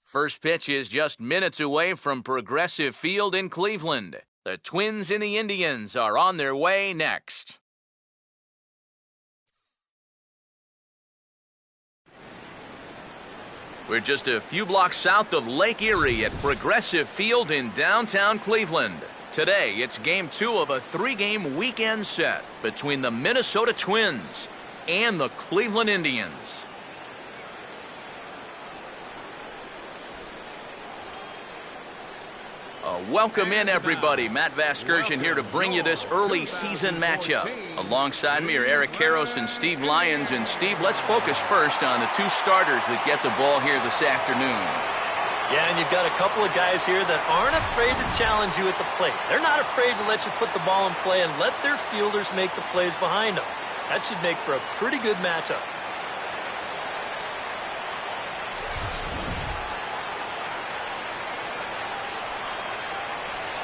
First pitch is just minutes away from Progressive Field in Cleveland. The Twins and the Indians are on their way next. We're just a few blocks south of Lake Erie at Progressive Field in downtown Cleveland. Today, it's Game 2 of a 3-game weekend set between the Minnesota Twins and the Cleveland Indians. Welcome in, everybody. Matt Vasgersian here to bring you this early season matchup. Alongside me are Eric Karros and Steve Lyons. And Steve, let's focus first on the two starters that get the ball here this afternoon. Yeah, and you've got a couple of guys here that aren't afraid to challenge you at the plate. They're not afraid to let you put the ball in play and let their fielders make the plays behind them. That should make for a pretty good matchup.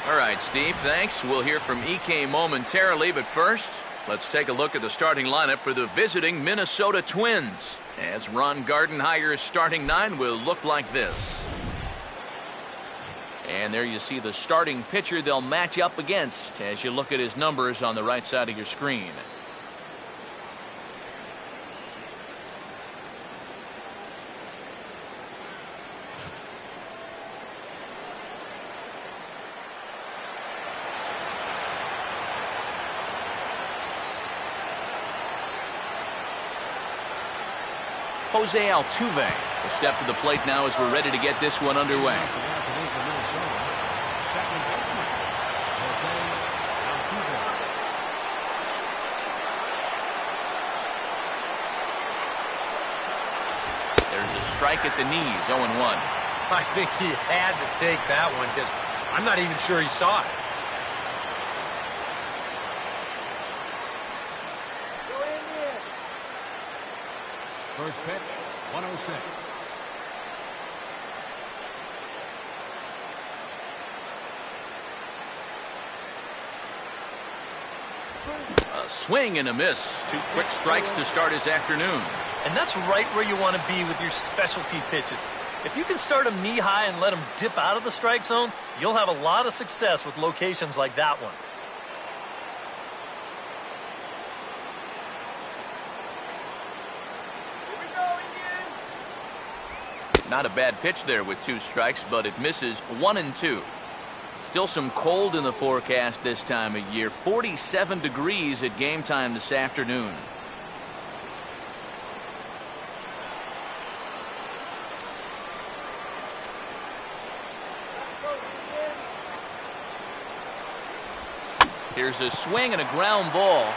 All right, Steve, thanks. We'll hear from EK momentarily, but first, let's take a look at the starting lineup for the visiting Minnesota Twins. As Ron Gardenhire's starting 9 will look like this. And there you see the starting pitcher they'll match up against as you look at his numbers on the right side of your screen. Jose Altuve will step to the plate now as we're ready to get this one underway. There's a strike at the knees, 0-1. I think he had to take that one because I'm not even sure he saw it. First pitch, 106. A swing and a miss. 2 quick strikes to start his afternoon. And that's right where you want to be with your specialty pitches. If you can start them knee high and let them dip out of the strike zone, you'll have a lot of success with locations like that one. Not a bad pitch there with 2 strikes, but it misses 1-2. Still some cold in the forecast this time of year. 47 degrees at game time this afternoon. Here's a swing and a ground ball.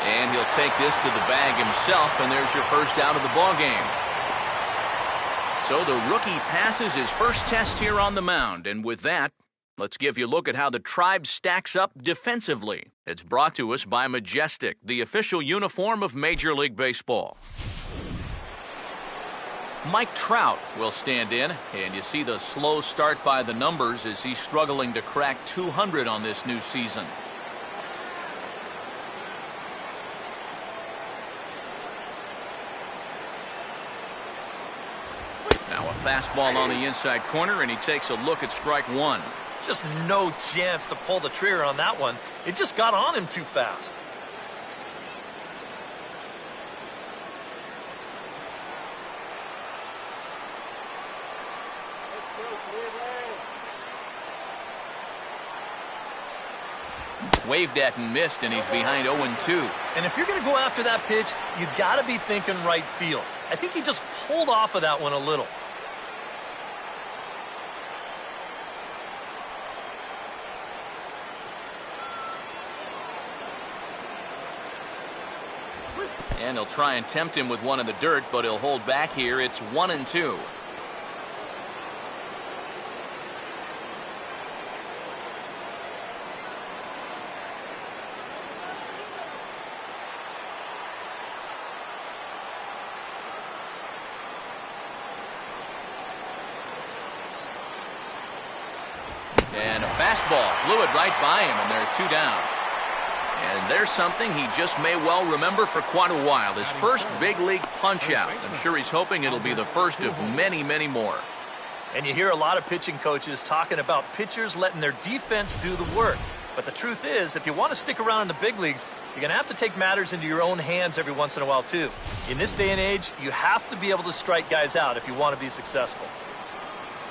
And he'll take this to the bag himself, and there's your first out of the ball game. So the rookie passes his first test here on the mound, and with that, let's give you a look at how the Tribe stacks up defensively. It's brought to us by Majestic, the official uniform of Major League Baseball. Mike Trout will stand in, and you see the slow start by the numbers as he's struggling to crack 200 on this new season. Now a fastball on the inside corner, and he takes a look at strike 1. Just no chance to pull the trigger on that one. It just got on him too fast. Waved at and missed, and he's behind 0-2. And if you're going to go after that pitch, you got to be thinking right field. I think he just pulled off of that one a little. And he'll try and tempt him with one in the dirt, but he'll hold back here. It's 1-2. And a fastball blew it right by him, and there are 2 down. And there's something he just may well remember for quite a while. His first big league punch out. I'm sure he's hoping it'll be the first of many, many more. And you hear a lot of pitching coaches talking about pitchers letting their defense do the work. But the truth is, if you want to stick around in the big leagues, you're going to have to take matters into your own hands every once in a while, too. In this day and age, you have to be able to strike guys out if you want to be successful.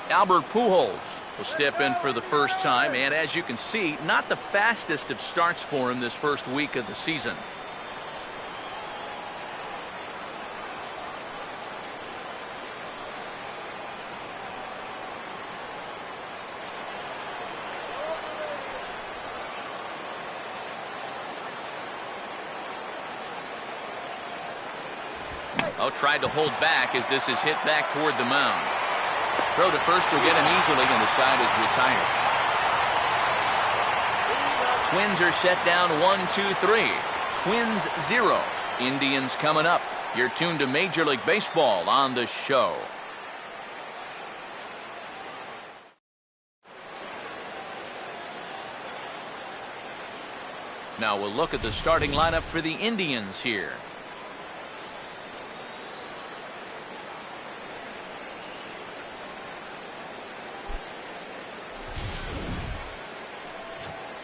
Albert Pujols will step in for the first time, and as you can see, not the fastest of starts for him this first week of the season. Oh, tried to hold back as this is hit back toward the mound. Throw to first will get him easily, and the side is retired. Twins are set down 1-2-3. Twins 0. Indians coming up. You're tuned to Major League Baseball on the show. Now we'll look at the starting lineup for the Indians here.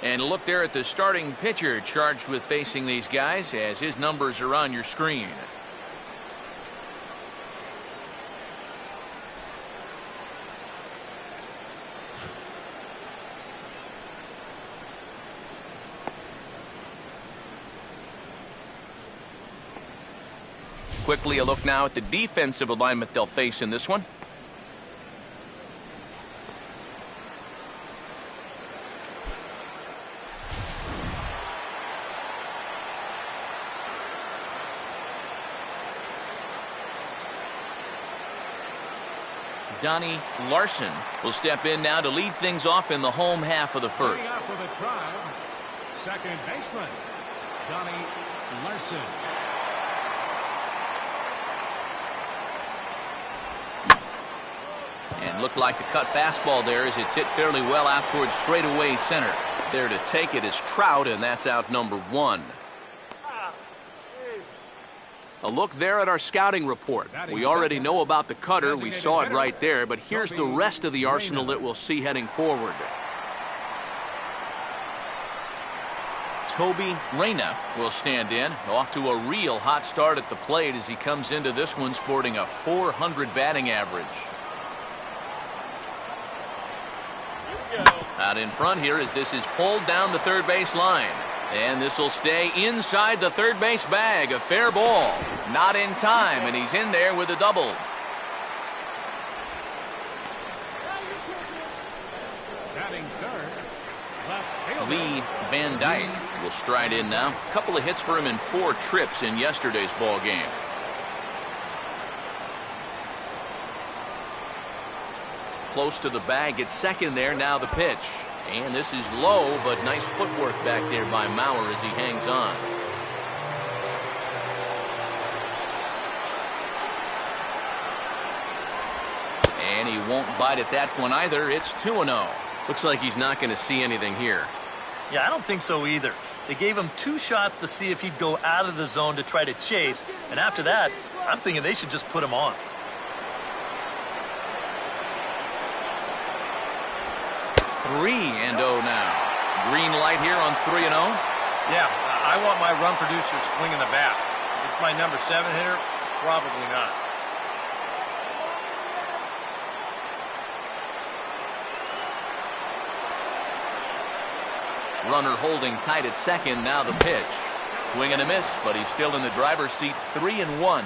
And look there at the starting pitcher charged with facing these guys, as his numbers are on your screen. Quickly a look now at the defensive alignment they'll face in this one. Donnie Larson will step in now to lead things off in the home half of the first. Up for the Tribe, second baseman, Donnie Larson. And looked like the cut fastball there as it's hit fairly well out towards straightaway center. There to take it is Trout, and that's out number 1. A look there at our scouting report. We already know about the cutter. We saw it right there, but here's the rest of the arsenal that we'll see heading forward. Toby Reyna will stand in, off to a real hot start at the plate as he comes into this one sporting a .400 batting average. Out in front here as this is pulled down the third base line. And this will stay inside the third base bag. A fair ball. Not in time, and he's in there with a double. Batting third, left fielder Lee Van Dyke will stride in now. A couple of hits for him in 4 trips in yesterday's ball game. Close to the bag at second there. Now the pitch. And this is low, but nice footwork back there by Mauer as he hangs on. And he won't bite at that one either. It's 2-0. Looks like he's not going to see anything here. Yeah, I don't think so either. They gave him 2 shots to see if he'd go out of the zone to try to chase. And after that, I'm thinking they should just put him on. 3-0 now. Green light here on 3-0. Yeah, I want my run producer swinging the bat. If it's my number 7 hitter, probably not. Runner holding tight at second. Now the pitch. Swing and a miss, but he's still in the driver's seat. 3-1.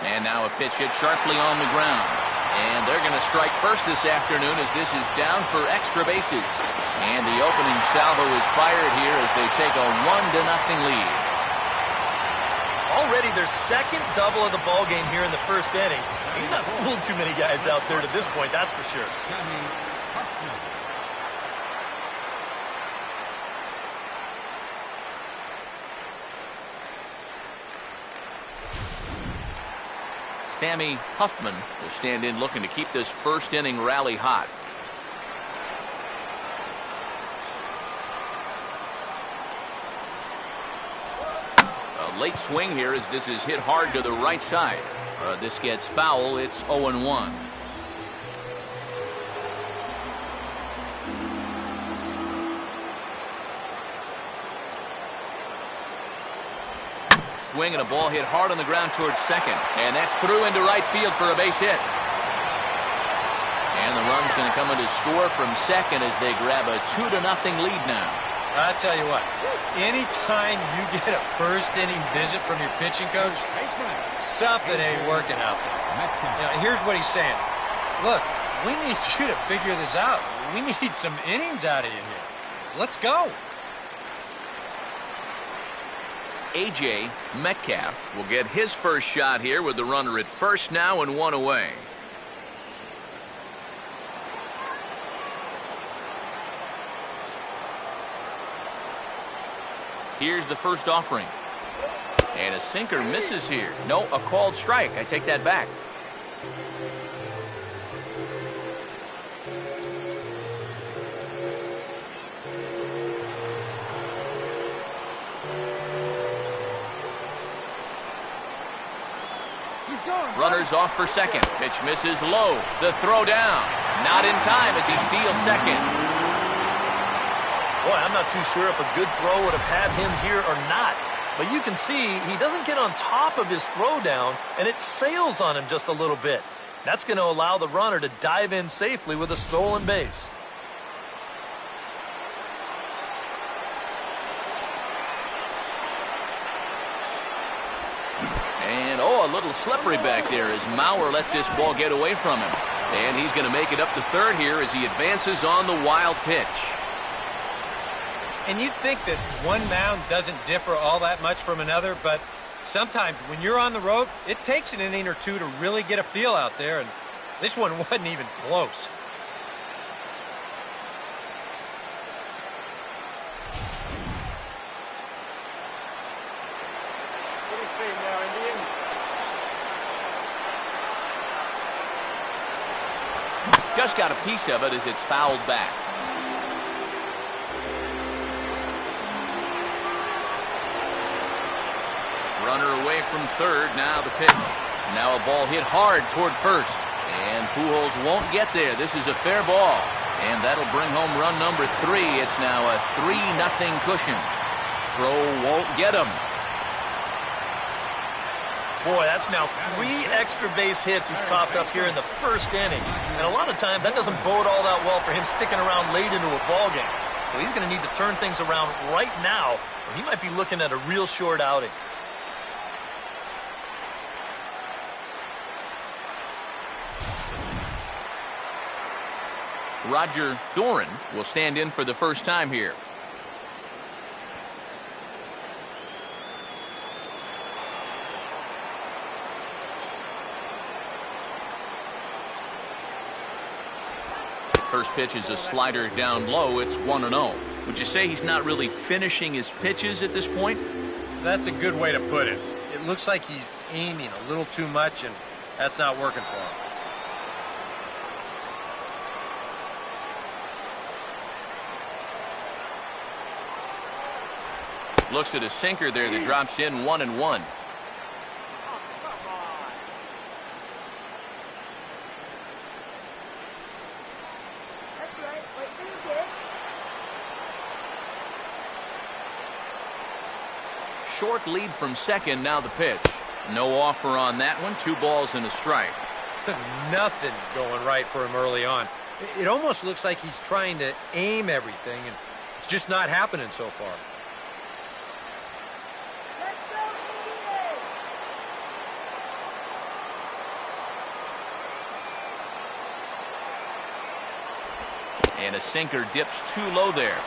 And now a pitch hit sharply on the ground. And they're going to strike first this afternoon as this is down for extra bases. And the opening salvo is fired here as they take a 1-0 lead. Already their second double of the ball game here in the first inning. He's not fooled too many guys out there to this point, that's for sure. Sammy Hartman. Sammy Huffman will stand in looking to keep this first inning rally hot. A late swing here as this is hit hard to the right side. This gets foul. It's 0-1. Swing and a ball hit hard on the ground towards second. And that's through into right field for a base hit. And the run's going to come in to score from second as they grab a 2-0 lead now. I tell you what, anytime you get a first inning visit from your pitching coach, something ain't working out there. You know, here's what he's saying. Look, we need you to figure this out. We need some innings out of you here. Let's go. A.J. Metcalf will get his first shot here with the runner at first now and one away. Here's the first offering. And a sinker misses here. No, a called strike. I take that back. Runners off for second. Pitch misses low. The throw down. Not in time as he steals second. Boy, I'm not too sure if a good throw would have had him here or not. But you can see he doesn't get on top of his throw down, and it sails on him just a little bit. That's going to allow the runner to dive in safely with a stolen base. And, a little slippery back there as Mauer lets this ball get away from him. And he's going to make it up to third here as he advances on the wild pitch. And you'd think that one mound doesn't differ all that much from another, but sometimes when you're on the road, it takes an inning or two to really get a feel out there, and this one wasn't even close. Just got a piece of it as it's fouled back. Runner away from third. Now the pitch. Now a ball hit hard toward first. And Pujols won't get there. This is a fair ball. And that'll bring home run number 3. It's now a 3-0 cushion. Throw won't get him. Boy, that's now 3 extra base hits he's coughed up here in the first inning. And a lot of times that doesn't bode all that well for him sticking around late into a ball game. So he's going to need to turn things around right now, or he might be looking at a real short outing. Roger Doran will stand in for the first time here. First pitch is a slider down low. It's 1-0. Would you say he's not really finishing his pitches at this point? That's a good way to put it. It looks like he's aiming a little too much, and that's not working for him. Looks at a sinker there that drops in 1-1. Short lead from second. Now the pitch. No offer on that one. 2 balls and a strike. Nothing going right for him early on. It almost looks like he's trying to aim everything, and it's just not happening so far. And a sinker dips too low there.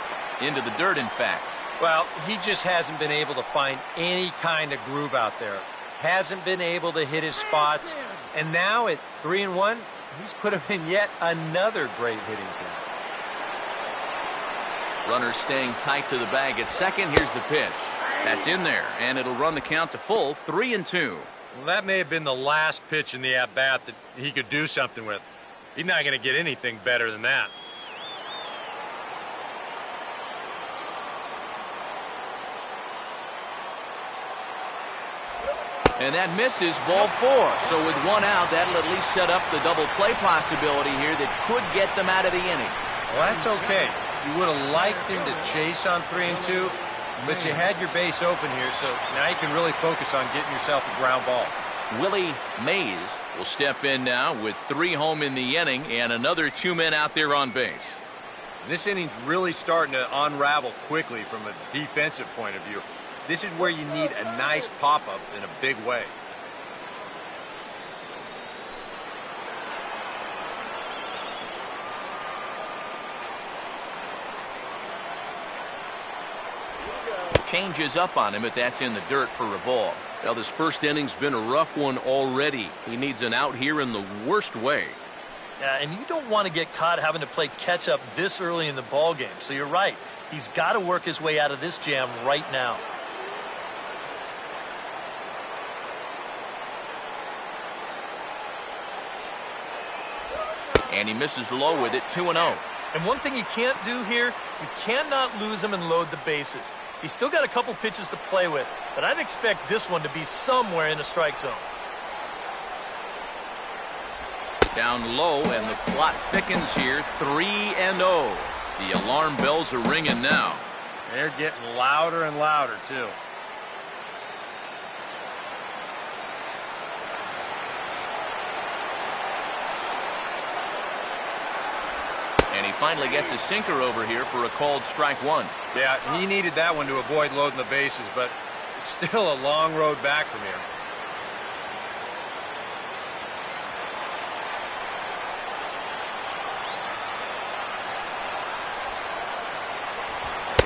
Into the dirt, in fact. Well, he just hasn't been able to find any kind of groove out there. Hasn't been able to hit his spots. And now at 3-1, he's put him in yet another great hitting team. Runner staying tight to the bag at second. Here's the pitch. That's in there, and it'll run the count to full 3-2. Well, that may have been the last pitch in the at-bat that he could do something with. He's not going to get anything better than that. And that misses, ball 4. So with one out, that'll at least set up the double play possibility here that could get them out of the inning. Well, that's okay. You would have liked him to chase on 3 and 2, but you had your base open here, so now you can really focus on getting yourself a ground ball. Willie Mays will step in now with 3 home in the inning and another 2 men out there on base. This inning's really starting to unravel quickly from a defensive point of view. This is where you need a nice pop-up in a big way. Changes up on him, but that's in the dirt for a ball. Well, this first inning's been a rough one already. He needs an out here in the worst way. Yeah, and you don't want to get caught having to play catch-up this early in the ball game. So you're right. He's got to work his way out of this jam right now. And he misses low with it, 2-0. And one thing you can't do here, you cannot lose him and load the bases. He's still got a couple pitches to play with, but I'd expect this one to be somewhere in the strike zone. Down low, and the clock thickens here, 3-0. The alarm bells are ringing now. They're getting louder and louder, too. And he finally gets a sinker over here for a called strike 1. Yeah, he needed that one to avoid loading the bases, but it's still a long road back from here.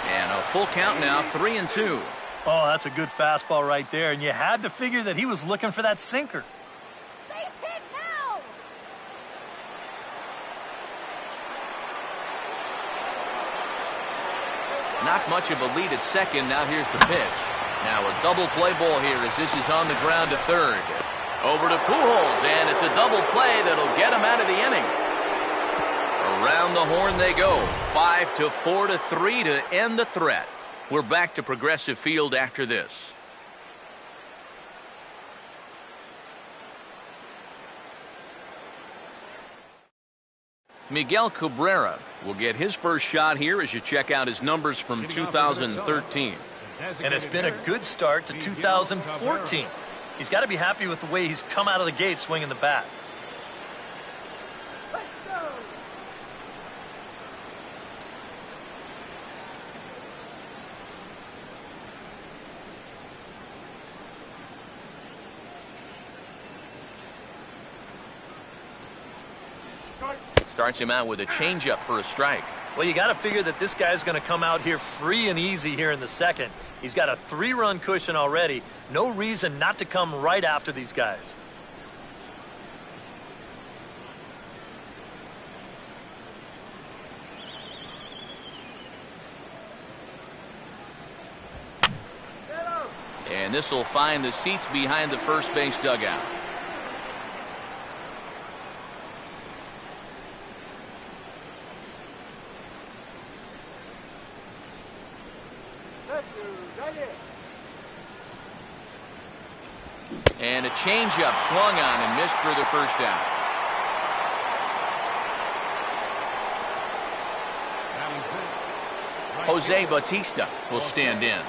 And a full count now, 3-2. Oh, that's a good fastball right there, and you had to figure that he was looking for that sinker. Not much of a lead at second. Now here's the pitch. Now a double play ball here as this is on the ground to third. Over to Pujols, and it's a double play that'll get him out of the inning. Around the horn they go. 5-4-3 to end the threat. We're back to Progressive Field after this. Miguel Cabrera will get his first shot here as you check out his numbers from 2013. And it's been a good start to 2014. He's got to be happy with the way he's come out of the gate swinging the bat. Starts him out with a changeup for a strike. Well, you got to figure that this guy's going to come out here free and easy here in the second. He's got a 3-run cushion already. No reason not to come right after these guys. And this will find the seats behind the first base dugout. And a changeup swung on and missed for the first out. Jose Bautista will stand in.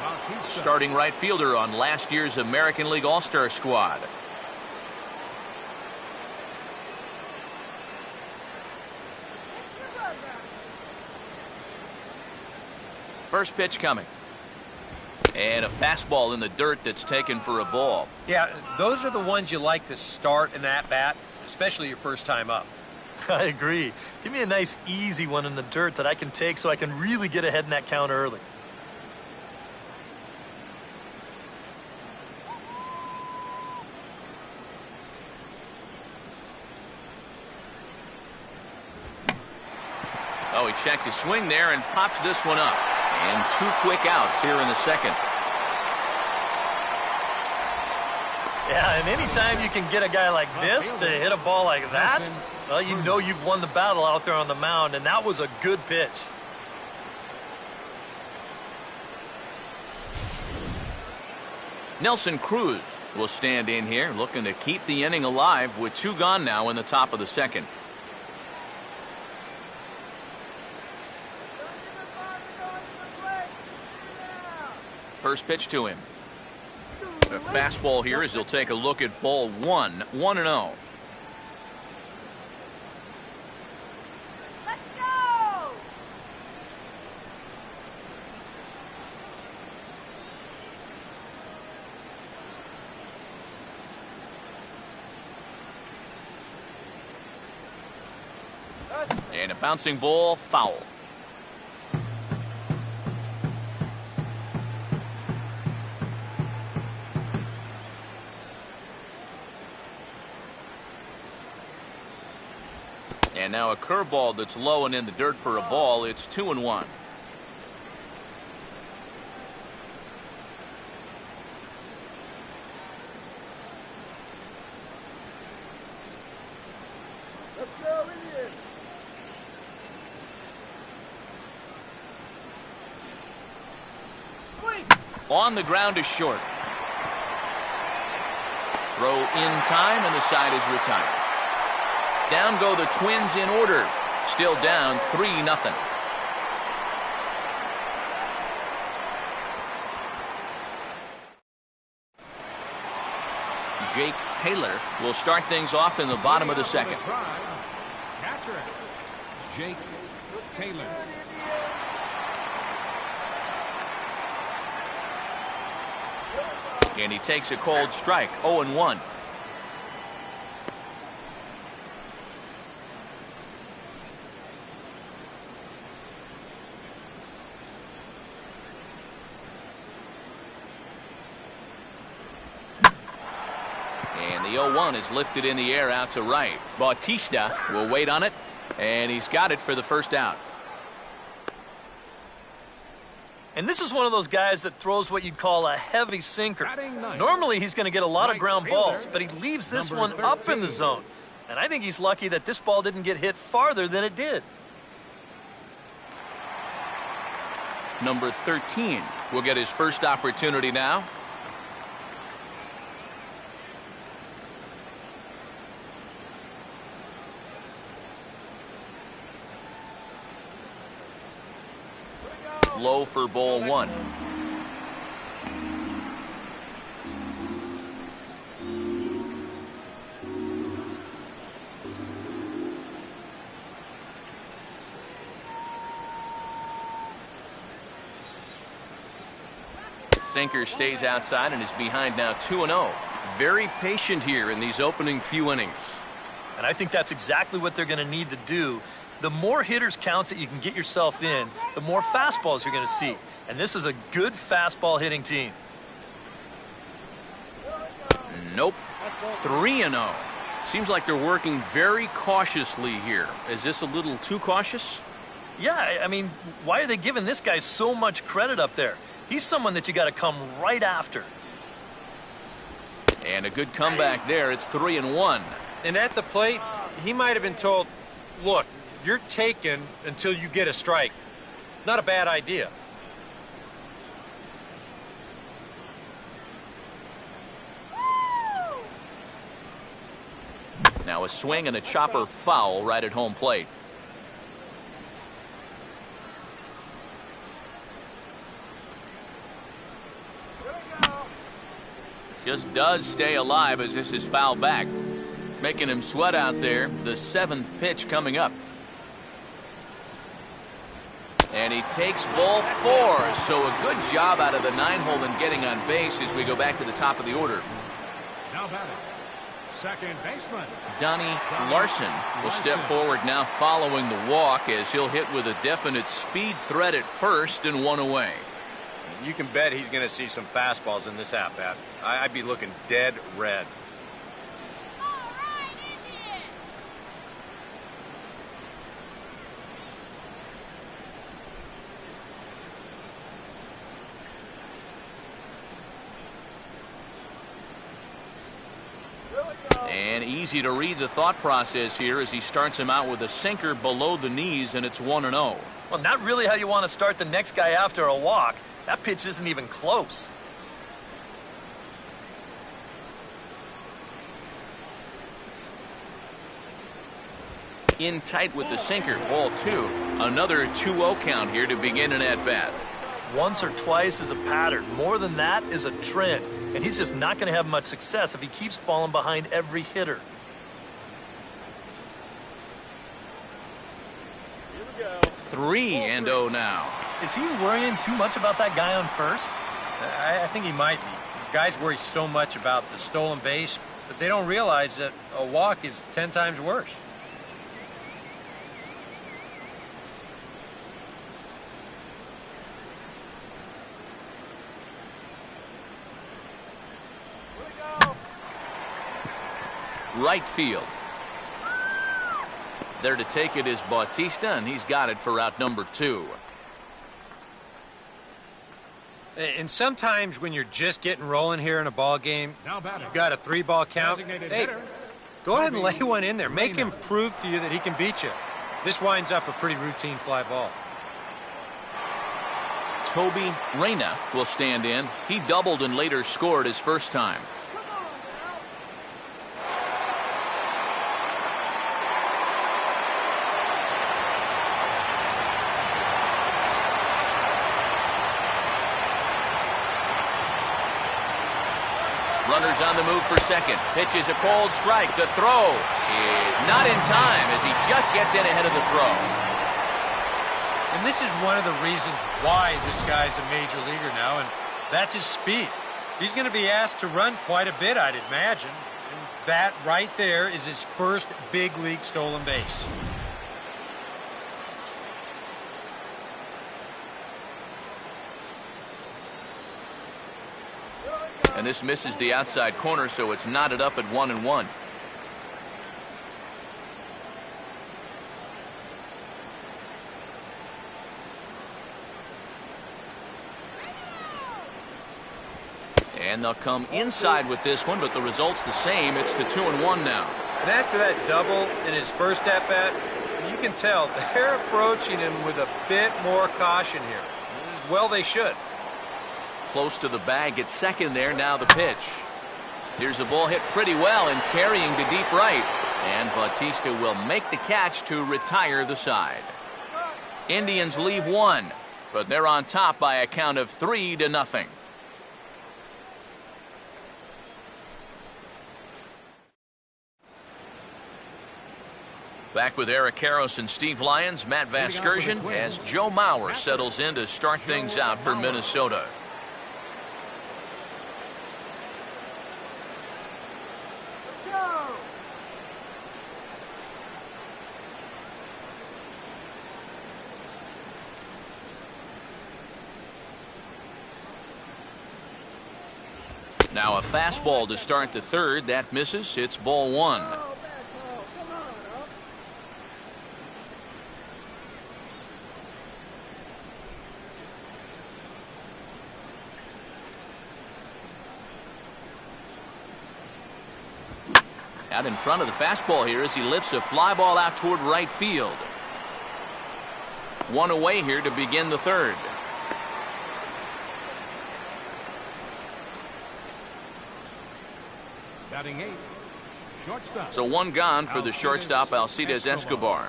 Starting right fielder on last year's American League All-Star squad. First pitch coming. And a fastball in the dirt that's taken for a ball. Yeah, those are the ones you like to start an at-bat, especially your first time up. I agree. Give me a nice, easy one in the dirt that I can take so I can really get ahead in that count early. Oh, he checked his swing there and pops this one up. And 2 quick outs here in the second. Yeah, and anytime you can get a guy like this to hit a ball like that, well, you know you've won the battle out there on the mound, and that was a good pitch. Nelson Cruz will stand in here, looking to keep the inning alive with 2 gone now in the top of the second. First pitch to him. A fastball here as he'll take a look at ball 1, 1-0. And a bouncing ball, foul. And now a curveball that's low and in the dirt for a ball. It's 2-1. On the ground is short. Throw in time, and the side is retired. Down go the Twins in order. Still down 3-0. Jake Taylor will start things off in the bottom of the second. Catcher, Jake Taylor. And he takes a cold strike, 0-1. And the 0-1 is lifted in the air out to right. Bautista will wait on it, and he's got it for the first out. And this is one of those guys that throws what you'd call a heavy sinker. Normally he's going to get a lot of ground balls, but he leaves this one up in the zone. And I think he's lucky that this ball didn't get hit farther than it did. Number 13 will get his first opportunity now. Low for ball 1. Sinker stays outside and is behind now 2-0. Very patient here in these opening few innings. And I think that's exactly what they're going to need to do. The more hitters counts that you can get yourself in, the more fastballs you're going to see. And this is a good fastball hitting team. Nope. 3-0. Seems like they're working very cautiously here. Is this a little too cautious? Yeah, I mean, why are they giving this guy so much credit up there? He's someone that you got to come right after. And a good comeback there. It's 3-1. And at the plate, he might have been told, look, you're taken until you get a strike. Not a bad idea. Now a swing and a chopper foul right at home plate. Just does stay alive as this is fouled back. Making him sweat out there. The 7th pitch coming up. And he takes ball 4. So a good job out of the 9-hole in getting on base as we go back to the top of the order. Now batting, second baseman Donnie Larson will step forward now following the walk as he'll hit with a definite speed threat at first and 1 away. You can bet he's going to see some fastballs in this at-bat. I'd be looking dead red. And easy to read the thought process here as he starts him out with a sinker below the knees, and it's 1-0. Well, not really how you want to start the next guy after a walk. That pitch isn't even close. In tight with the sinker, ball 2. Another 2-0 count here to begin an at-bat. Once or twice is a pattern. More than that is a trend. And he's just not going to have much success if he keeps falling behind every hitter. 3-0 now. Is he worrying too much about that guy on first? I think he might be. Guys worry so much about the stolen base, but they don't realize that a walk is 10 times worse. Right field. There to take it is Bautista, and he's got it for out number 2. And sometimes when you're just getting rolling here in a ball game, you've got a 3-ball count. Hey, go ahead and lay one in there. Make him prove to you that he can beat you. This winds up a pretty routine fly ball. Toby Reyna will stand in. He doubled and later scored his first time. Runners on the move for second. Pitch is a cold strike. The throw is not in time as he just gets in ahead of the throw. And this is one of the reasons why this guy's a major leaguer now, and that's his speed. He's going to be asked to run quite a bit, I'd imagine. And that right there is his first big league stolen base. And this misses the outside corner, so it's knotted up at 1-1. And they'll come inside with this one, but the result's the same. It's to 2-1 now. And after that double in his first at-bat, you can tell they're approaching him with a bit more caution here. As well they should. Close to the bag at second there. Now the pitch. Here's a ball hit pretty well and carrying to deep right. And Bautista will make the catch to retire the side. Indians leave one, but they're on top by a count of 3-0. Back with Eric Karros and Steve Lyons, Matt Vasgersian, as Joe Mauer settles in to start things out for Minnesota. Now a fastball to start the third. That misses. It's ball 1. Out in front of the fastball here as he lifts a fly ball out toward right field. One away here to begin the third. Batting 8, shortstop. So one gone for the shortstop, Alcides Escobar.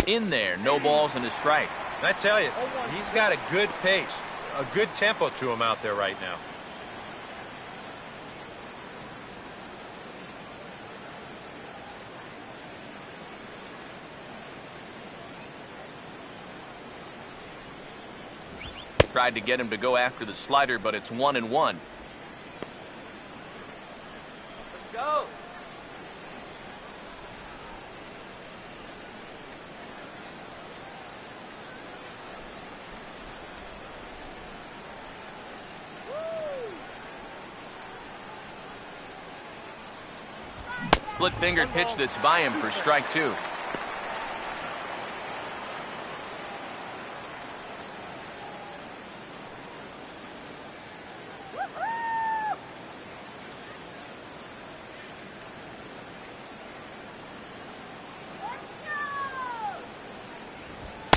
In there, no balls and a strike. I tell you, he's got a good pace, a good tempo to him out there right now. Tried to get him to go after the slider, but it's 1-1. Go. Split-fingered pitch that's by him for strike two.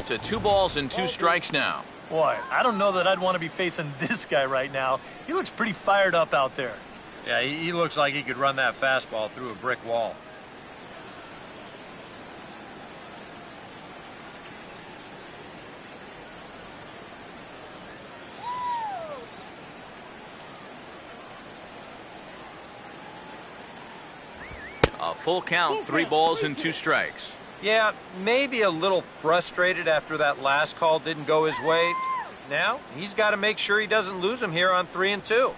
To 2 balls and 2 strikes now. Boy, I don't know that I'd want to be facing this guy right now. He looks pretty fired up out there. Yeah, he looks like he could run that fastball through a brick wall. A full count, 3 balls and 2 strikes. Yeah, maybe a little frustrated after that last call didn't go his way. Now, he's got to make sure he doesn't lose him here on 3-2.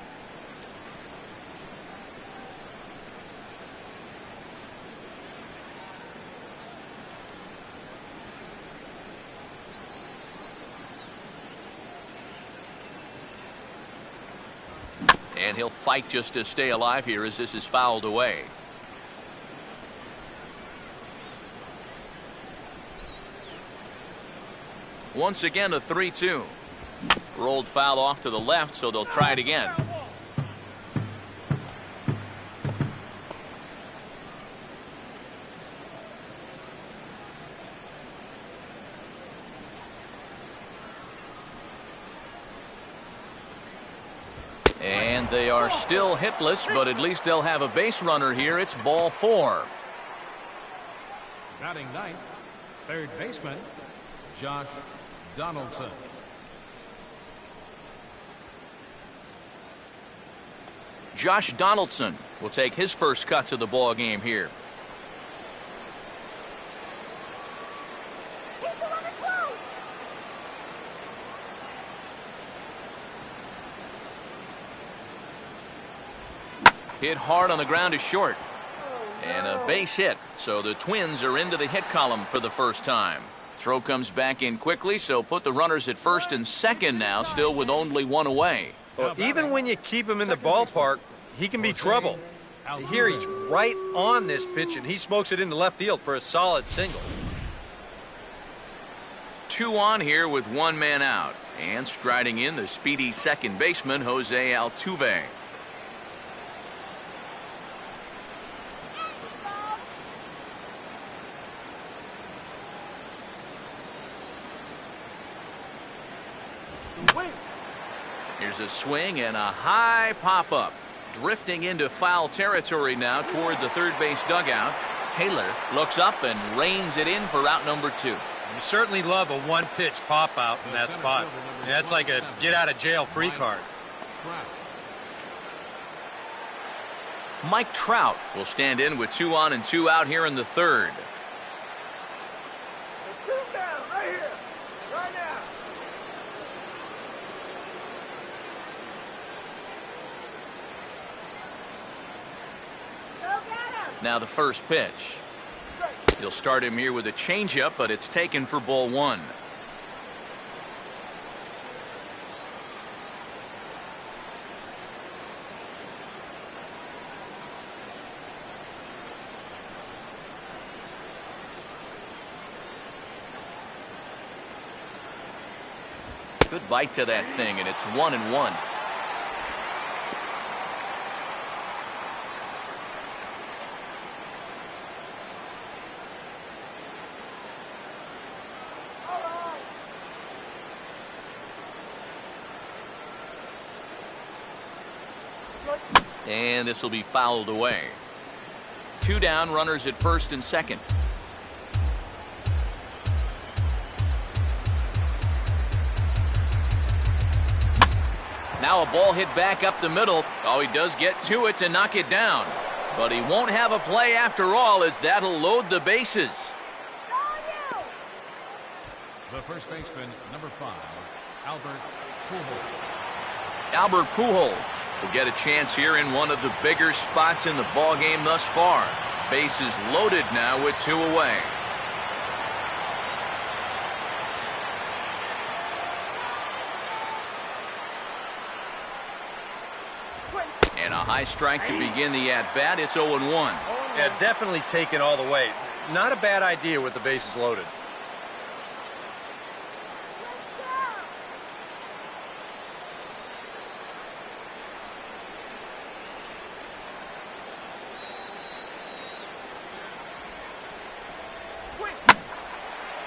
And he'll fight just to stay alive here as this is fouled away. Once again, a 3-2. Rolled foul off to the left, so they'll try it again. And they are still hitless, but at least they'll have a base runner here. It's ball 4. Batting ninth, third baseman, Josh Donaldson. Josh Donaldson will take his first cuts of the ball game here. Hit hard on the ground is short. And a base hit. So the Twins are into the hit column for the first time. Throw comes back in quickly, so put the runners at first and second now, still with only 1 away. Well, even when you keep him in the ballpark, he can be trouble. Here he's right on this pitch, and he smokes it into left field for a solid single. 2 on here with 1 man out. And striding in the speedy second baseman, Jose Altuve. Here's a swing and a high pop-up. Drifting into foul territory now toward the third base dugout. Taylor looks up and reins it in for out number 2. You certainly love a one-pitch pop-out in that spot. Yeah, that's like a get-out-of-jail-free card. Mike Trout will stand in with 2 on and 2 out here in the third. Now the first pitch. He'll start him here with a changeup, but it's taken for ball 1. Good bite to that thing, and it's 1-1. And this will be fouled away. 2 down, runners at first and second. Now a ball hit back up the middle. Oh, he does get to it to knock it down. But he won't have a play after all, as that'll load the bases. The first baseman, number 5, Albert Pujols. Albert Pujols will get a chance here in one of the bigger spots in the ballgame thus far. Bases loaded now with 2 away. And a high strike to begin the at-bat. It's 0-1. Yeah, definitely taken all the way. Not a bad idea with the bases loaded.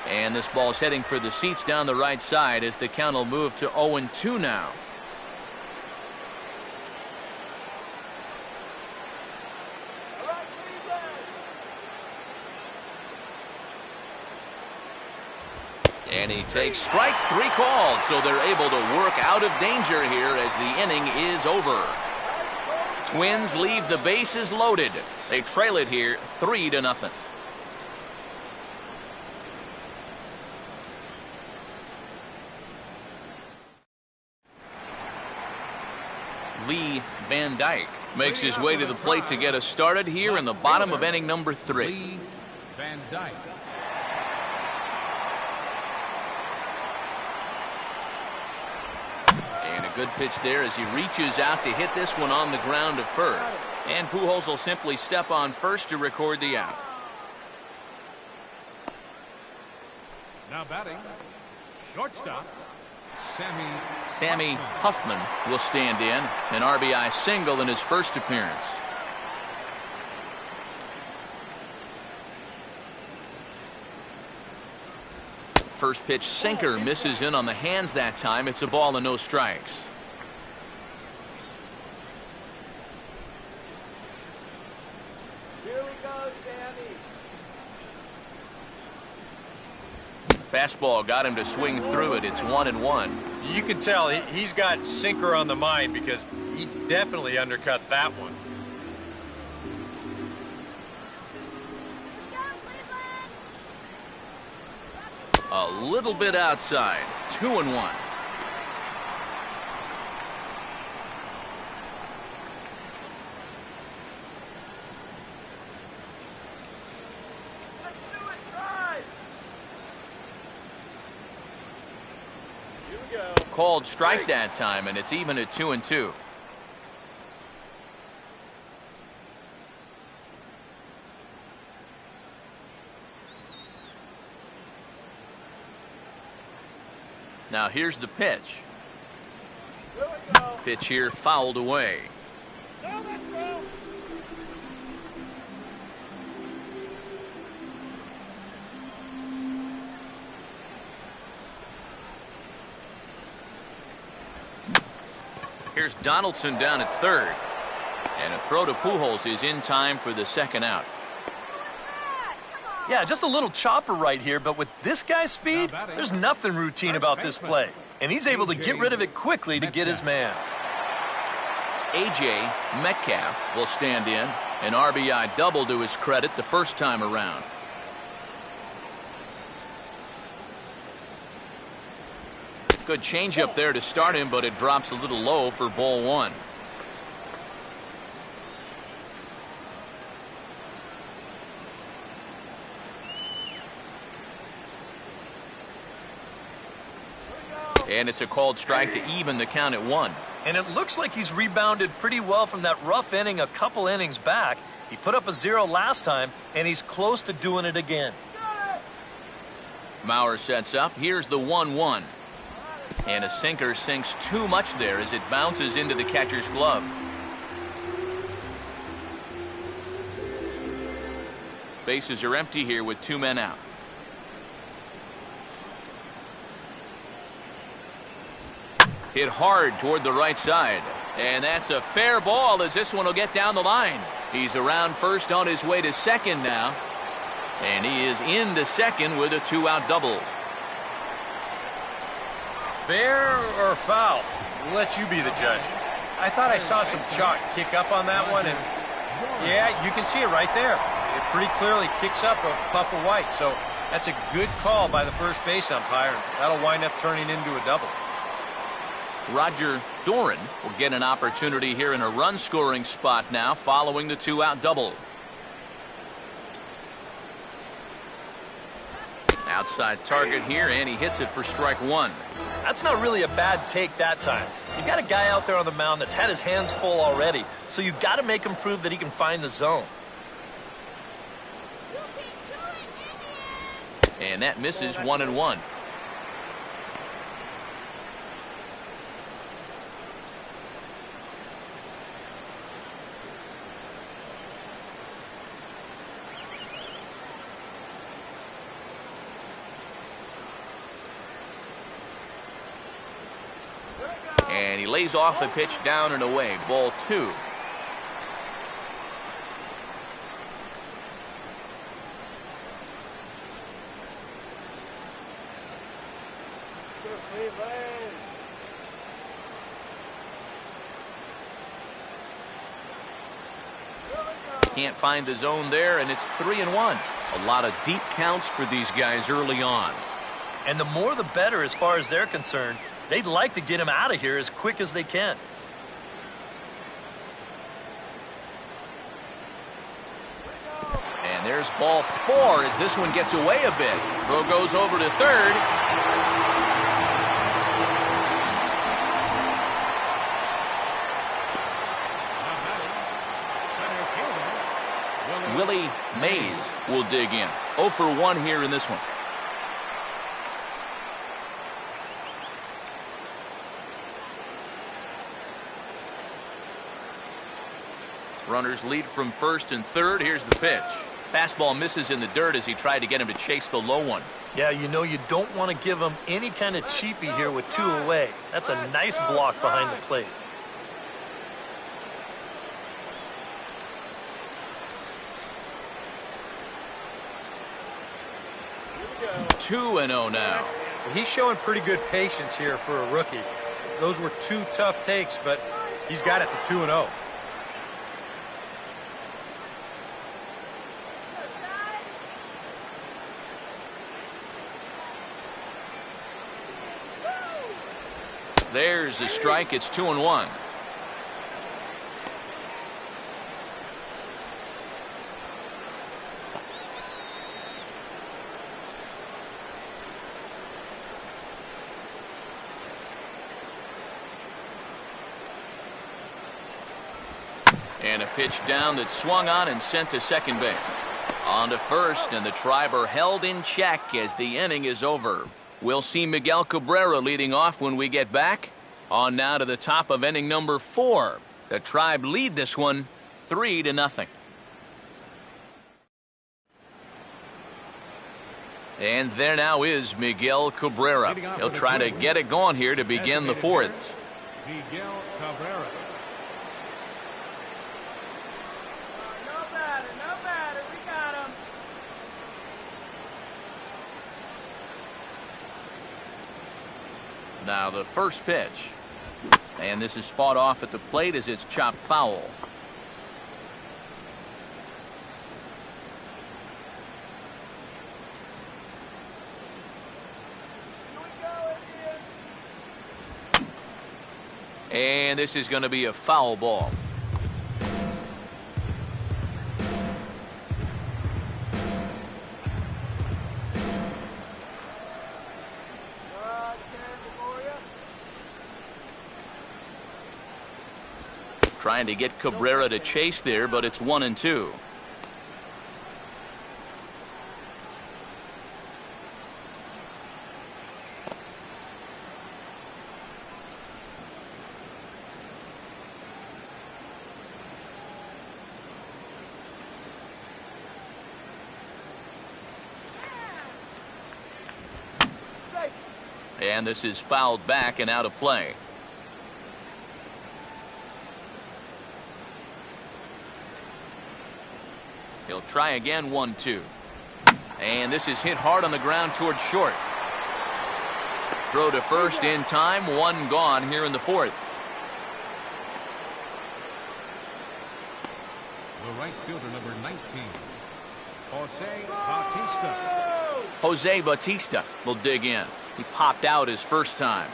And this ball's heading for the seats down the right side as the count will move to 0-2 now. And he takes strike 3 called, so they're able to work out of danger here as the inning is over. Twins leave the bases loaded. They trail it here 3-0. Lee Van Dyke makes his way to the plate to get us started here in the bottom of inning number 3. Lee Van Dyke. And a good pitch there as he reaches out to hit this one on the ground to first. And Pujols will simply step on first to record the out. Now batting, shortstop, Sammy Huffman will stand in, an RBI single in his first appearance. First pitch sinker misses in on the hands that time. It's a ball and no strikes. Here we go, Sammy. Fastball got him to swing through it. It's 1-1. You can tell he's got sinker on the mind because he definitely undercut that one. A little bit outside. 2-1. Called strike that time, and it's even at 2-2. Now here's the pitch. Pitch here fouled away. Here's Donaldson down at third. And a throw to Pujols is in time for the second out. Yeah, just a little chopper right here, but with this guy's speed, there's nothing routine about this play. And he's able to get rid of it quickly to get his man. A.J. Metcalf will stand in. An RBI double to his credit the first time around. Good changeup there to start him, but it drops a little low for ball 1. And it's a called strike to even the count at 1. And it looks like he's rebounded pretty well from that rough inning a couple innings back. He put up a 0 last time, and he's close to doing it again. Mauer sets up. Here's the 1-1. And a sinker sinks too much there as it bounces into the catcher's glove. Bases are empty here with 2 men out. Hit hard toward the right side. And that's a fair ball as this one will get down the line. He's around first on his way to second now. And he is into second with a 2-out double. Fair or foul? We'll let you be the judge. I thought I saw some chalk kick up on that one, and yeah, you can see it right there. It pretty clearly kicks up a puff of white, so that's a good call by the first base umpire. That'll wind up turning into a double. Roger Doran will get an opportunity here in a run-scoring spot now following the 2-out double. Outside target here, and he hits it for strike one. That's not really a bad take that time. You've got a guy out there on the mound that's had his hands full already, so you've got to make him prove that he can find the zone. And that misses 1-1. And he lays off a pitch down and away. Ball 2. Can't find the zone there, and it's 3-1. A lot of deep counts for these guys early on. And the more the better as far as they're concerned. They'd like to get him out of here as quick as they can. And there's ball 4 as this one gets away a bit. Throw goes over to third. Willie Mays will dig in. 0 for 1 here in this one. Runners lead from first and third. Here's the pitch. Fastball misses in the dirt as he tried to get him to chase the low one. Yeah, you know you don't want to give him any kind of cheapie here with 2 away. That's a nice block behind the plate. Two 2-0 now. He's showing pretty good patience here for a rookie. Those were 2 tough takes, but he's got it to 2-0. There's a strike. It's 2-1. And a pitch down that swung on and sent to second base. On to first, and the Tribe are held in check as the inning is over. We'll see Miguel Cabrera leading off when we get back. On now to the top of inning number 4. The Tribe lead this one 3-0. And there now is Miguel Cabrera. He'll try to get it going here to begin the 4th. Miguel Cabrera. No matter, we got him. Now the first pitch. And this is fought off at the plate as it's chopped foul. And this is going to be a foul ball. Trying to get Cabrera to chase there, but it's 1-2. And this is fouled back and out of play. He'll try again, 1-2. And this is hit hard on the ground towards short. Throw to first in time, 1 gone here in the 4th. The right fielder, number 19, Jose Bautista. Jose Bautista will dig in. He popped out his first time.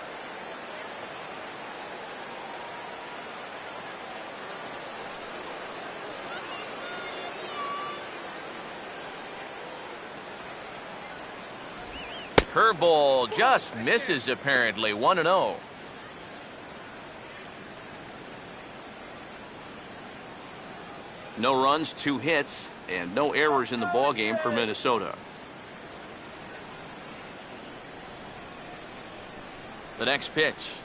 Curveball just misses apparently. 1-0. No runs, 2 hits, and no errors in the ballgame for Minnesota. The next pitch.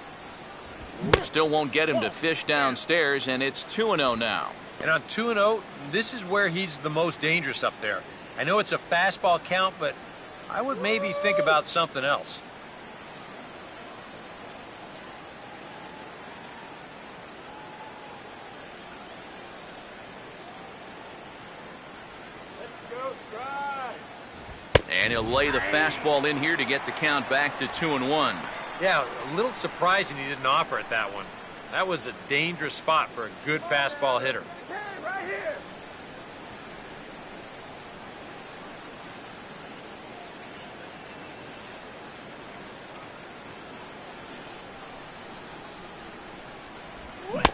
Still won't get him to fish downstairs, and it's 2-0 now. And on 2-0, this is where he's the most dangerous up there. I know it's a fastball count, but I would maybe think about something else. And he'll lay the fastball in here to get the count back to 2-1. Yeah, a little surprising he didn't offer it that one. That was a dangerous spot for a good fastball hitter. Right here.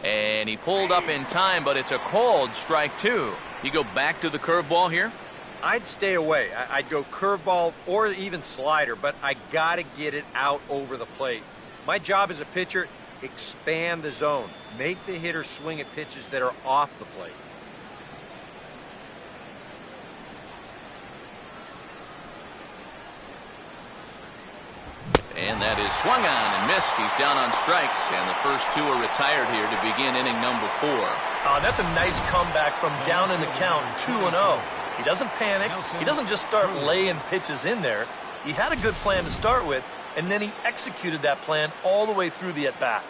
And he pulled up in time, but it's a called strike 2. You go back to the curveball here? I'd stay away. I'd go curveball or even slider, but I got to get it out over the plate. My job as a pitcher, expand the zone. Make the hitter swing at pitches that are off the plate. And that is swung on and missed. He's down on strikes, and the first 2 are retired here to begin inning number 4. That's a nice comeback from down in the count, 2-0. He doesn't panic. He doesn't just start laying pitches in there. He had a good plan to start with, and then he executed that plan all the way through the at-bat.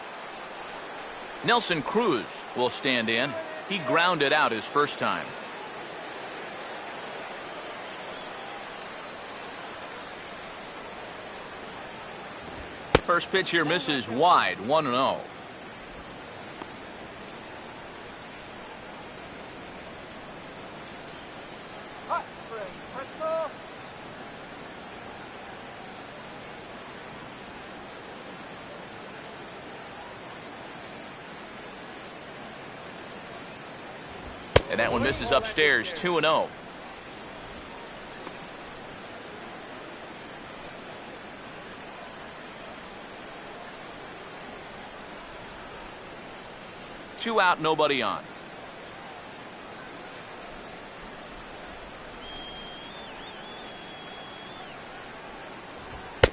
Nelson Cruz will stand in. He grounded out his first time. First pitch here misses wide, 1-0. And that one misses upstairs, 2-0. Two out, nobody on.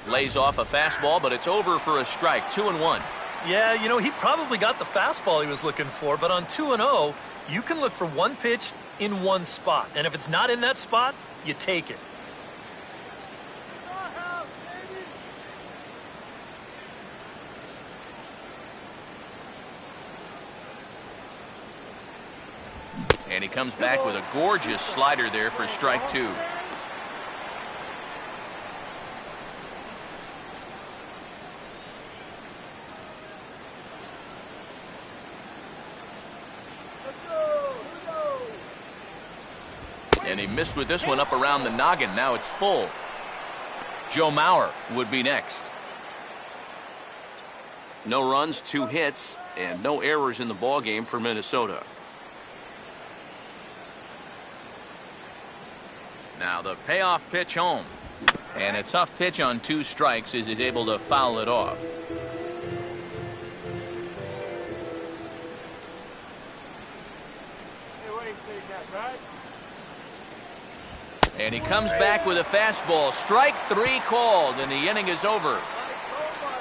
Lays off a fastball, but it's over for a strike. 2-1. Yeah, you know, he probably got the fastball he was looking for, but on 2-0, you can look for one pitch in one spot. And if it's not in that spot, you take it. And he comes back with a gorgeous slider there for strike 2. And he missed with this one up around the noggin. Now it's full. Joe Mauer would be next. No runs, 2 hits, and no errors in the ballgame for Minnesota. Now the payoff pitch home. And a tough pitch on 2 strikes as he's able to foul it off. And he comes back with a fastball. Strike 3 called, and the inning is over.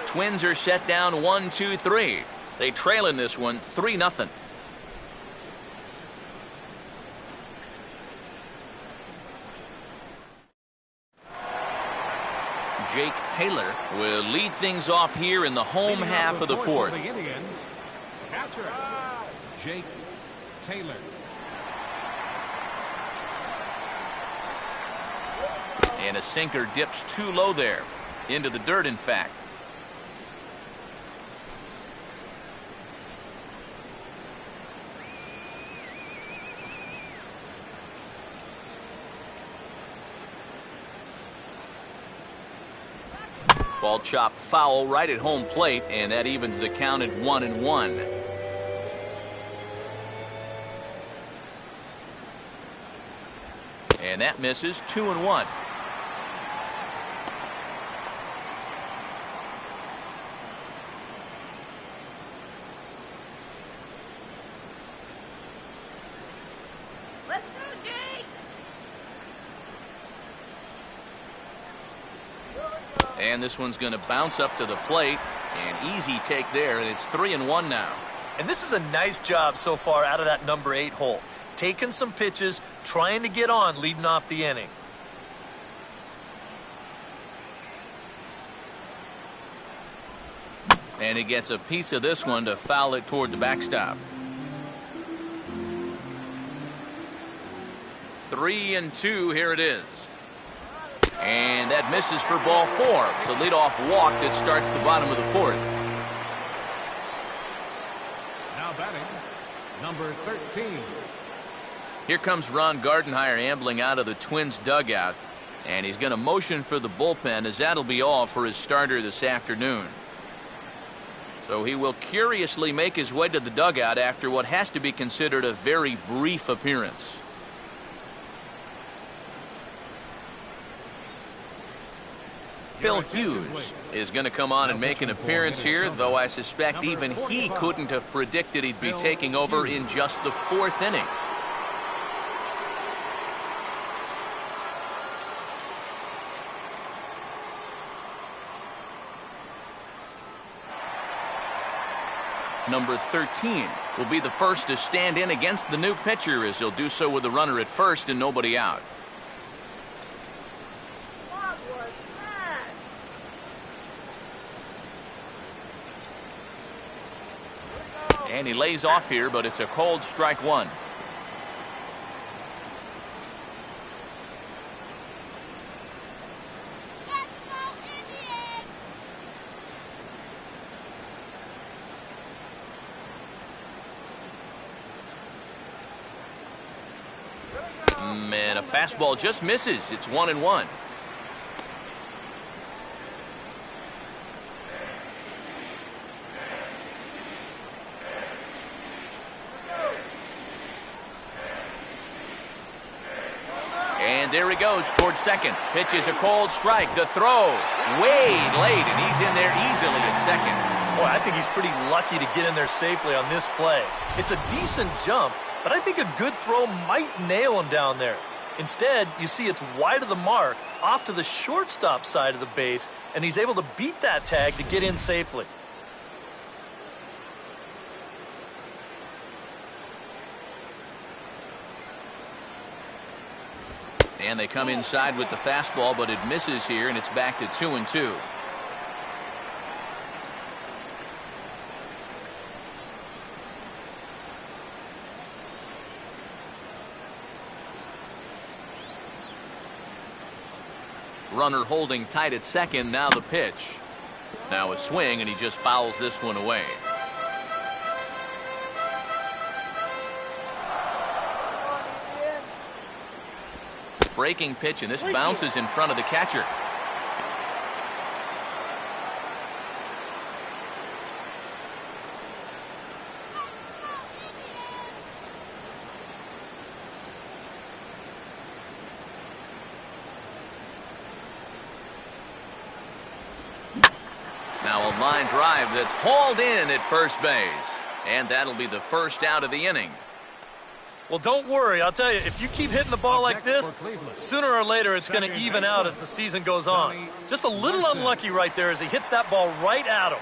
Twins are set down 1-2-3. They trail in this one 3-0. Jake Taylor will lead things off here in the home half of the 4th. The Indians, catcher, Jake Taylor. And a sinker dips too low there. Into the dirt, in fact. Ball chopped foul right at home plate, and that evens the count at 1-1. And that misses. 2-1. Let's go, Jake. And this one's going to bounce up to the plate. An easy take there, and it's 3-1 now. And this is a nice job so far out of that number 8 hole. Taking some pitches, trying to get on leading off the inning. And he gets a piece of this one to foul it toward the backstop. 3-2, here it is. And that misses for ball 4. It's a leadoff walk that starts the bottom of the 4th. Now batting, number 13. Here comes Ron Gardenhire ambling out of the Twins dugout. And he's going to motion for the bullpen, as that'll be all for his starter this afternoon. So he will curiously make his way to the dugout after what has to be considered a very brief appearance. Phil Hughes is going to come on and make an appearance here, though I suspect even he couldn't have predicted he'd be taking over in just the 4th inning. Number 13 will be the first to stand in against the new pitcher, as he'll do so with a runner at first and nobody out. What was that? And he lays off here, but it's a cold strike 1. And a fastball just misses. It's 1-1. And there he goes towards second. Pitch is a cold strike. The throw way late, and he's in there easily at second. Boy, I think he's pretty lucky to get in there safely on this play. It's a decent jump, but I think a good throw might nail him down there. Instead, you see it's wide of the mark, off to the shortstop side of the base, and he's able to beat that tag to get in safely. And they come inside with the fastball, but it misses here, and it's back to 2-2. Runner holding tight at second. Now the pitch. Now a swing, and he just fouls this one away. Breaking pitch, and this bounces in front of the catcher. Now a line drive that's hauled in at first base. And that'll be the first out of the inning. Well, don't worry. I'll tell you, if you keep hitting the ball like this, sooner or later it's going to even out as the season goes on. Just a little unlucky right there as he hits that ball right at him.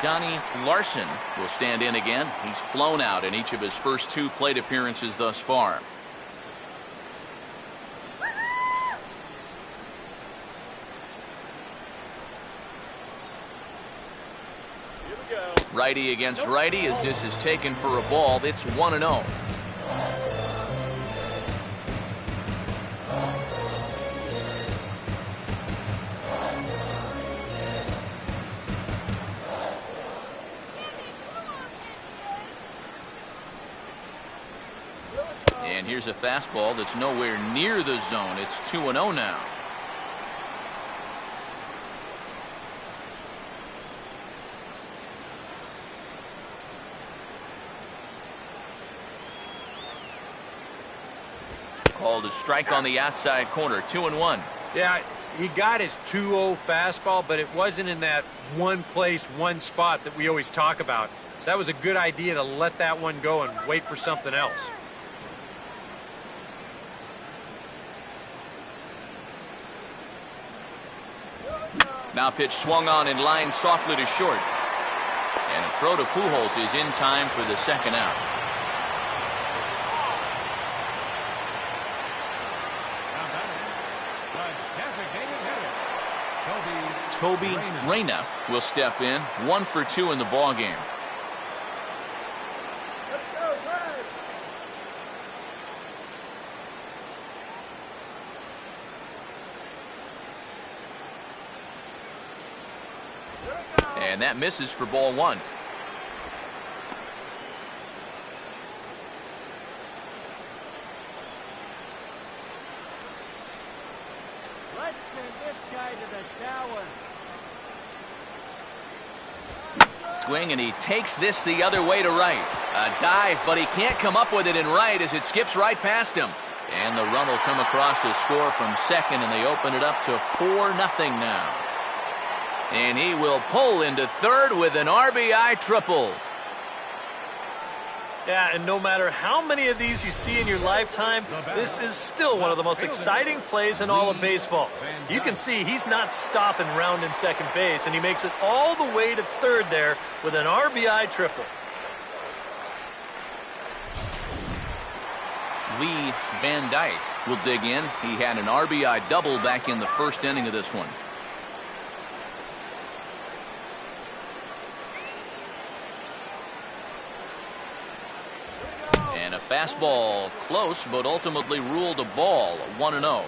Donnie Larson will stand in again. He's flown out in each of his first 2 plate appearances thus far. Righty against righty, as this is taken for a ball. It's 1-0. And here's a fastball that's nowhere near the zone. It's 2-0 now. Called a strike on the outside corner. 2-1. Yeah, he got his 2-0 fastball, but it wasn't in that one place, one spot that we always talk about. So that was a good idea to let that one go and wait for something else. Now pitch swung on and lined softly to short. And a throw to Pujols is in time for the second out. Toby Reyna will step in, 1 for 2 in the ball game. And that misses for ball 1. Let's send this guy to the tower. Swing, and he takes this the other way to right. A dive, but he can't come up with it in right as it skips right past him. And the run will come across to score from second, and they open it up to 4-0 now. And he will pull into third with an RBI triple. Yeah, and no matter how many of these you see in your lifetime, this is still one of the most exciting plays in all of baseball. You can see he's not stopping rounding second base, and he makes it all the way to third there with an RBI triple. Lee Van Dyke will dig in. He had an RBI double back in the first inning of this one. And a fastball close, but ultimately ruled a ball, 1-0.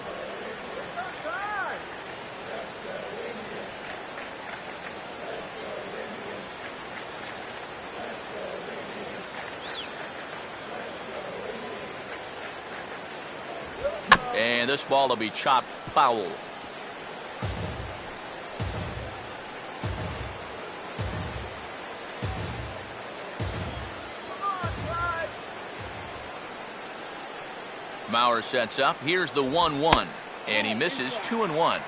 And this ball will be chopped foul. Mauer sets up. Here's the 1-1, and he misses 2-1.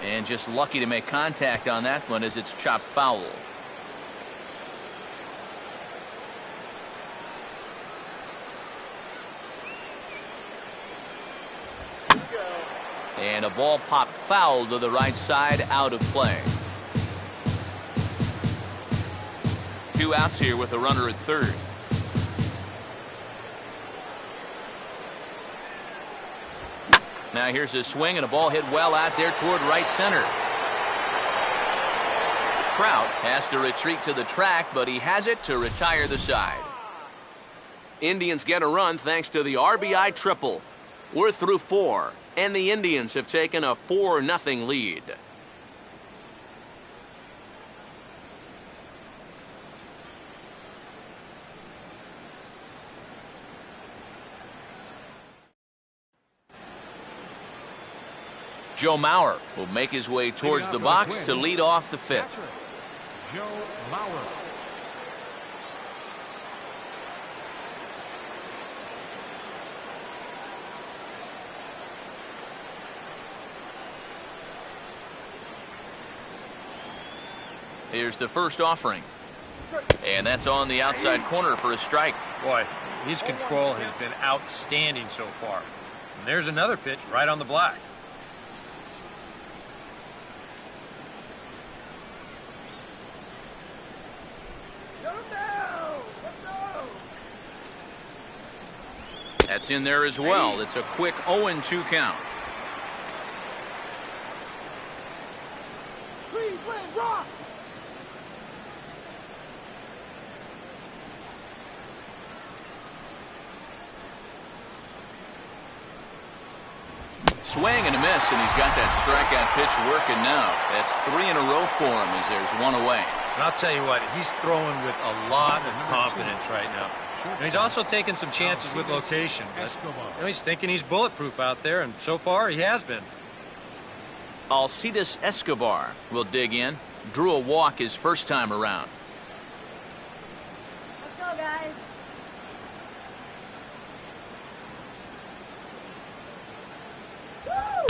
And just lucky to make contact on that one as it's chopped foul. And a ball popped foul to the right side, out of play. 2 outs here with a runner at third. Now here's a swing, and a ball hit well out there toward right center. Trout has to retreat to the track, but he has it to retire the side. Indians get a run thanks to the RBI triple. We're through 4. And the Indians have taken a 4-0 lead. Joe Mauer will make his way towards the box to lead off the 5th. Joe Mauer. Here's the first offering. And that's on the outside corner for a strike. Boy, his control has been outstanding so far. And there's another pitch right on the black. That's in there as well. It's a quick 0-2 count. Cleveland Rock! Swing and a miss, and he's got that strikeout pitch working now. That's 3 in a row for him as there's 1 away. And I'll tell you what, he's throwing with a lot of confidence right now. And he's also taking some chances with location. But, he's thinking he's bulletproof out there, and so far he has been. Alcides Escobar will dig in, Drew a walk his first time around. Let's go, guys.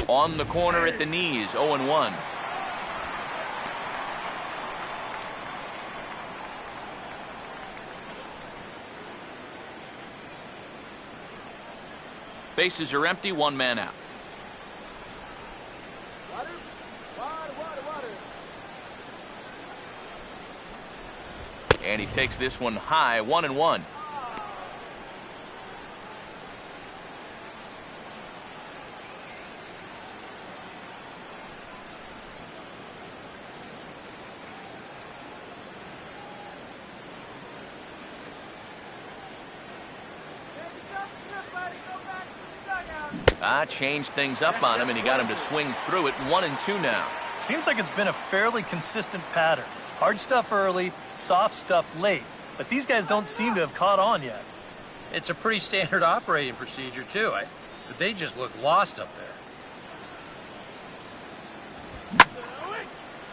On the corner at the knees, 0-1. Bases are empty, one man out. Water, water, water, water. And he takes this one high, 1-1. Changed things up on him, and he got him to swing through it. 1-2 now. Seems like it's been a fairly consistent pattern. Hard stuff early, soft stuff late. But these guys don't seem to have caught on yet. It's a pretty standard operating procedure, too. But they just look lost up there.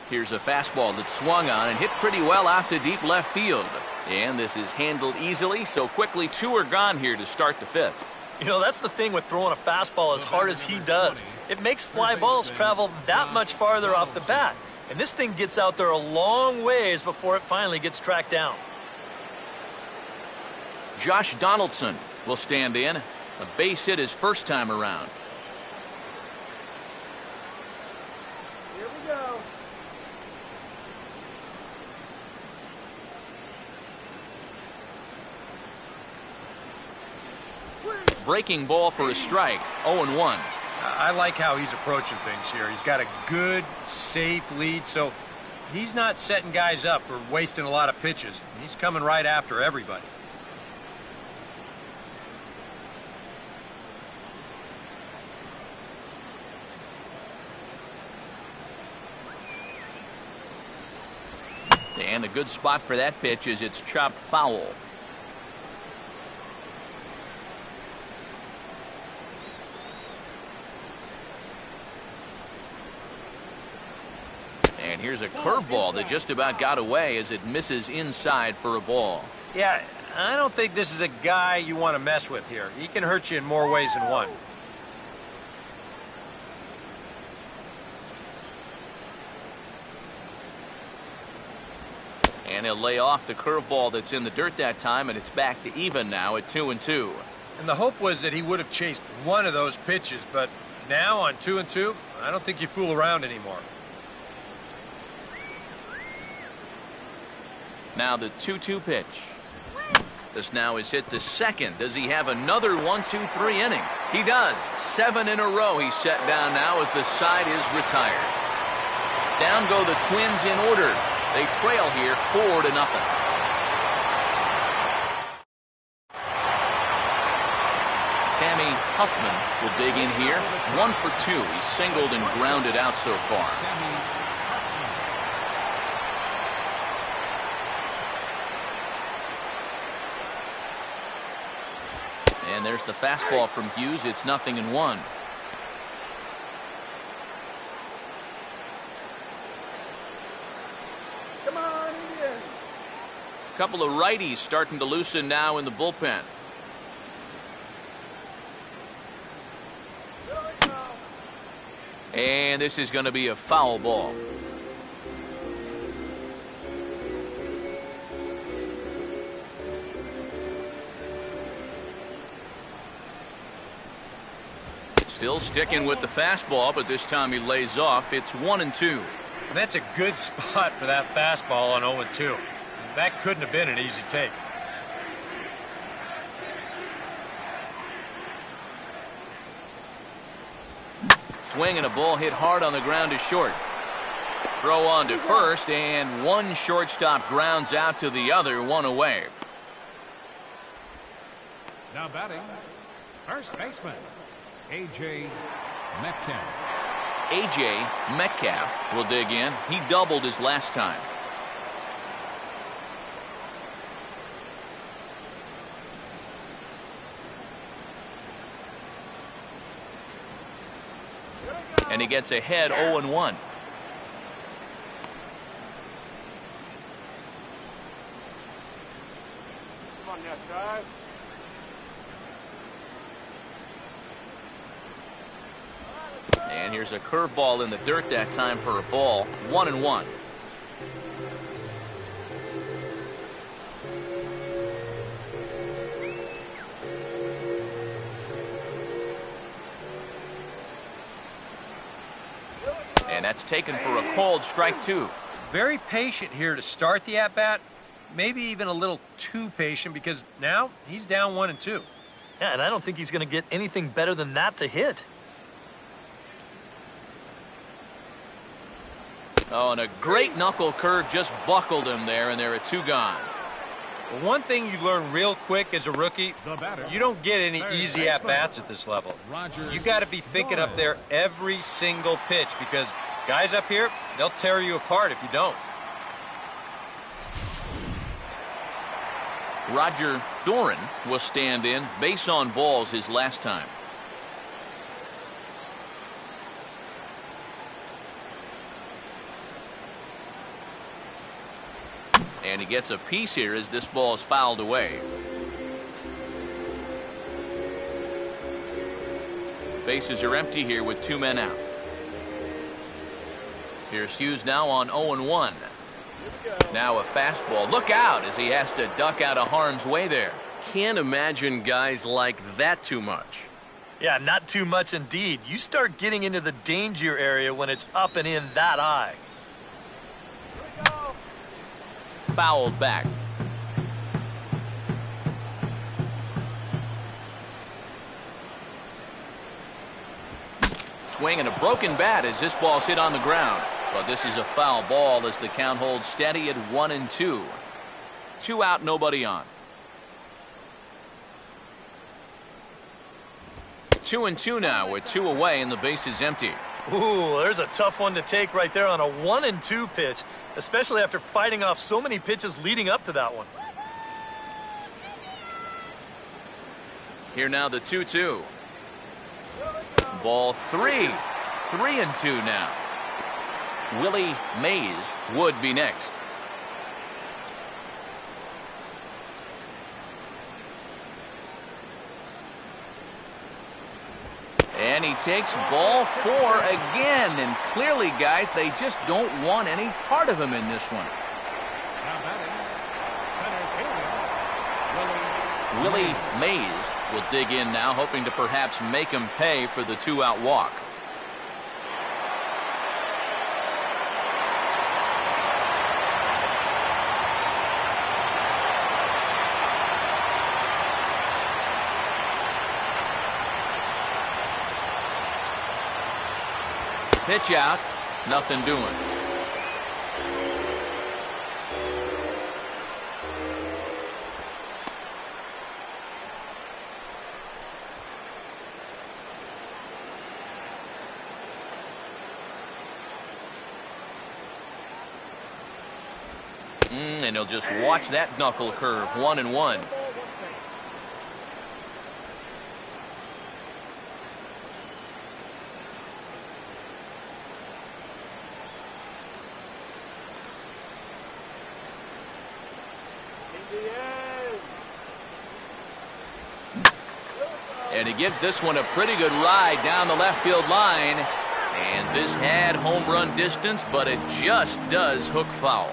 Here's a fastball that swung on and hit pretty well out to deep left field. And this is handled easily, so quickly 2 are gone here to start the 5th. You know, that's the thing with throwing a fastball as hard as he does. It makes fly balls travel that much farther off the bat. And this thing gets out there a long ways before it finally gets tracked down. Josh Donaldson will stand in. A base hit his first time around. Here we go. Breaking ball for a strike, 0-1. I like how he's approaching things here. He's got a good, safe lead, so he's not setting guys up or wasting a lot of pitches. He's coming right after everybody. And a good spot for that pitch is it's chopped foul. And here's a curveball that just about got away as it misses inside for a ball. Yeah, I don't think this is a guy you want to mess with here. He can hurt you in more ways than one. And he'll lay off the curveball that's in the dirt that time, and it's back to even now at 2-2. And the hope was that he would have chased one of those pitches, but now on 2-2, I don't think you fool around anymore. Now the 2-2 pitch. This now is hit to second. Does he have another 1-2-3 inning? He does. 7 in a row he's set down now as the side is retired. Down go the Twins in order. They trail here 4-0. Sammy Huffman will dig in here. 1 for 2. He's singled and grounded out so far. And there's the fastball from Hughes. It's 0-1. Come on, Indians. Couple of righties starting to loosen now in the bullpen. Here we go. And this is going to be a foul ball. Still sticking with the fastball, but this time he lays off. It's 1-2. And that's a good spot for that fastball on 0-2. That couldn't have been an easy take. Swing and a ball hit hard on the ground to short. Throw on to first, and one shortstop grounds out to the other, 1 away. Now batting, first baseman, A.J. Metcalf. A.J. Metcalf will dig in. He doubled his last time. And he gets ahead 0-1. And here's a curveball in the dirt that time for a ball. 1-1. And that's taken for a called strike 2. Very patient here to start the at-bat. Maybe even a little too patient because now he's down 1-2. Yeah, and I don't think he's going to get anything better than that to hit. Oh, and a great knuckle curve just buckled him there, and there are 2 gone. Well, one thing you learn real quick as a rookie, you don't get any easy at-bats at this level. You got to be thinking up there every single pitch because guys up here, they'll tear you apart if you don't. Roger Doran will stand in. Base on balls his last time. And he gets a piece here as this ball is fouled away. Bases are empty here with 2 men out. Here's Hughes now on 0-1. Now a fastball. Look out as he has to duck out of harm's way there. Can't imagine guys like that too much. Yeah, not too much indeed. You start getting into the danger area when it's up and in that high. Fouled back. Swing and a broken bat as this ball's hit on the ground. But this is a foul ball as the count holds steady at 1-2. 2 out, nobody on. 2-2 now with 2 away and the base is empty. Ooh, there's a tough one to take right there on a 1-2 pitch, especially after fighting off so many pitches leading up to that one. Here now the 2-2. Ball 3. 3-2 now. Willie Mays would be next. And he takes ball 4 again. And clearly, guys, they just don't want any part of him in this one. Willie Mays will dig in now, hoping to perhaps make him pay for the 2-out walk. Pitch out, nothing doing. And he'll just watch that knuckle curve. 1-1. And he gives this one a pretty good ride down the left field line. And this had home run distance, but it just does hook foul.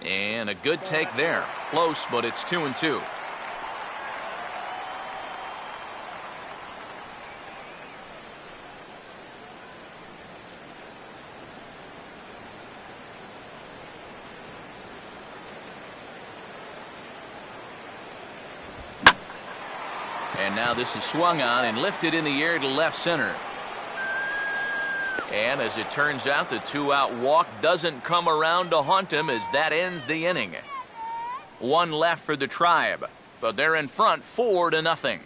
And a good take there. Close, but it's 2-2. And now this is swung on and lifted in the air to left center. And as it turns out, the 2-out walk doesn't come around to haunt him as that ends the inning. 1 left for the Tribe, but they're in front 4-0.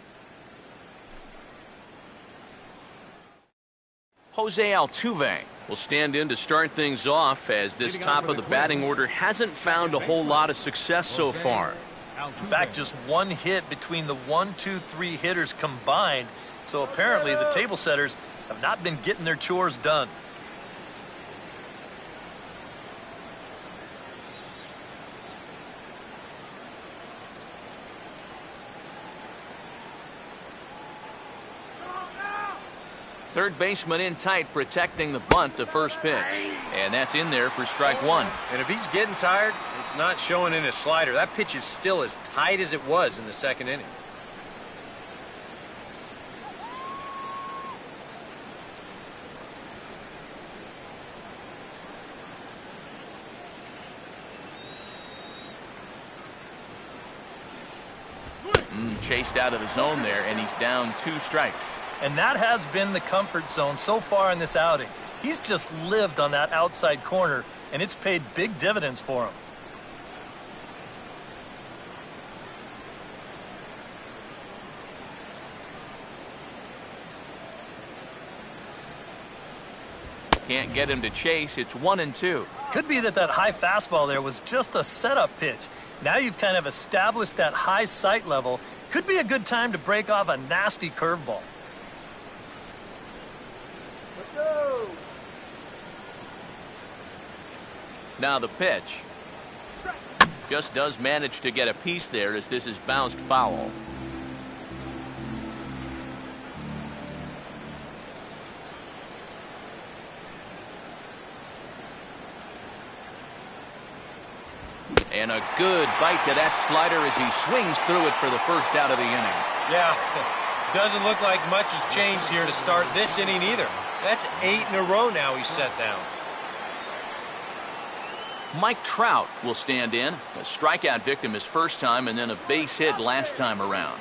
Jose Altuve will stand in to start things off as this top of the batting order hasn't found a whole lot of success so far. In fact, just 1 hit between the 1, 2, 3 hitters combined. So apparently the table setters have not been getting their chores done. Third baseman in tight, protecting the bunt, the first pitch. And that's in there for strike one. And if he's getting tired, it's not showing in his slider. That pitch is still as tight as it was in the second inning. Chased out of the zone there, and he's down 2 strikes. And that has been the comfort zone so far in this outing. He's just lived on that outside corner, and it's paid big dividends for him. Can't get him to chase. It's 1-2. Could be that high fastball there was just a setup pitch. Now you've kind of established that high sight level. Could be a good time to break off a nasty curveball. Now the pitch. Just does manage to get a piece there as this is bounced foul. And a good bite to that slider as he swings through it for the first out of the inning. Yeah, doesn't look like much has changed here to start this inning either. That's 8 in a row now he's set down. Mike Trout will stand in. A strikeout victim his first time and then a base hit last time around.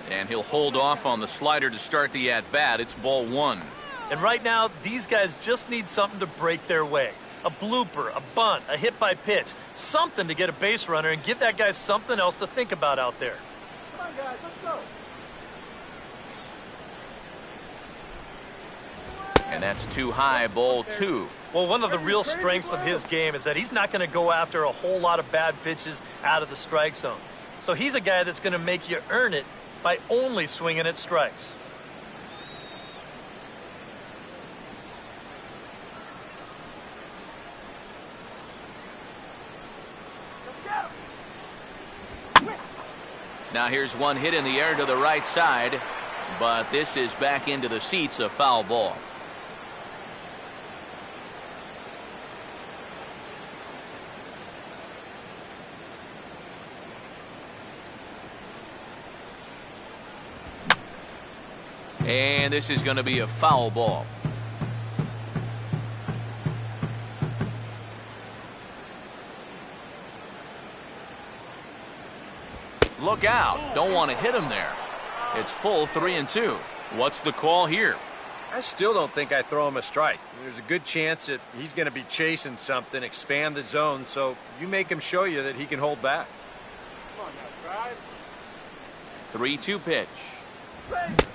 And he'll hold off on the slider to start the at-bat. It's ball 1. And right now, these guys just need something to break their way. A blooper, a bunt, a hit by pitch. Something to get a base runner and give that guy something else to think about out there. Come on, guys, let's go. And that's too high, ball 2. Well, one of the real strengths of his game is that he's not going to go after a whole lot of bad pitches out of the strike zone. So he's a guy that's going to make you earn it by only swinging at strikes. Now here's one hit in the air to the right side, but this is back into the seats, a foul ball. And this is going to be a foul ball. Look out. Don't want to hit him there. It's full 3-2. What's the call here? I still don't think I throw him a strike. There's a good chance that he's going to be chasing something, expand the zone, so you make him show you that he can hold back. Come on now, drive. 3-2 pitch.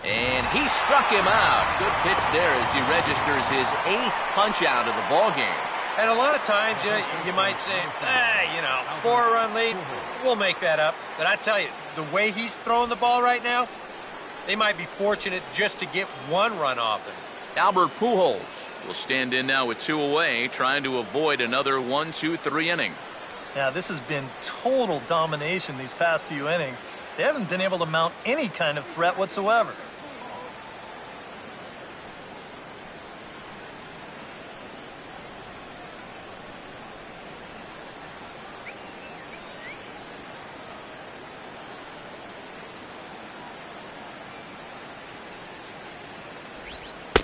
And he struck him out. Good pitch there as he registers his 8th punch out of the ball game. And a lot of times, you might say, 4-run lead, we'll make that up. But I tell you, the way he's throwing the ball right now, they might be fortunate just to get 1 run off him. Albert Pujols will stand in now with 2 away, trying to avoid another 1-2-3 inning. Now, this has been total domination these past few innings. They haven't been able to mount any kind of threat whatsoever.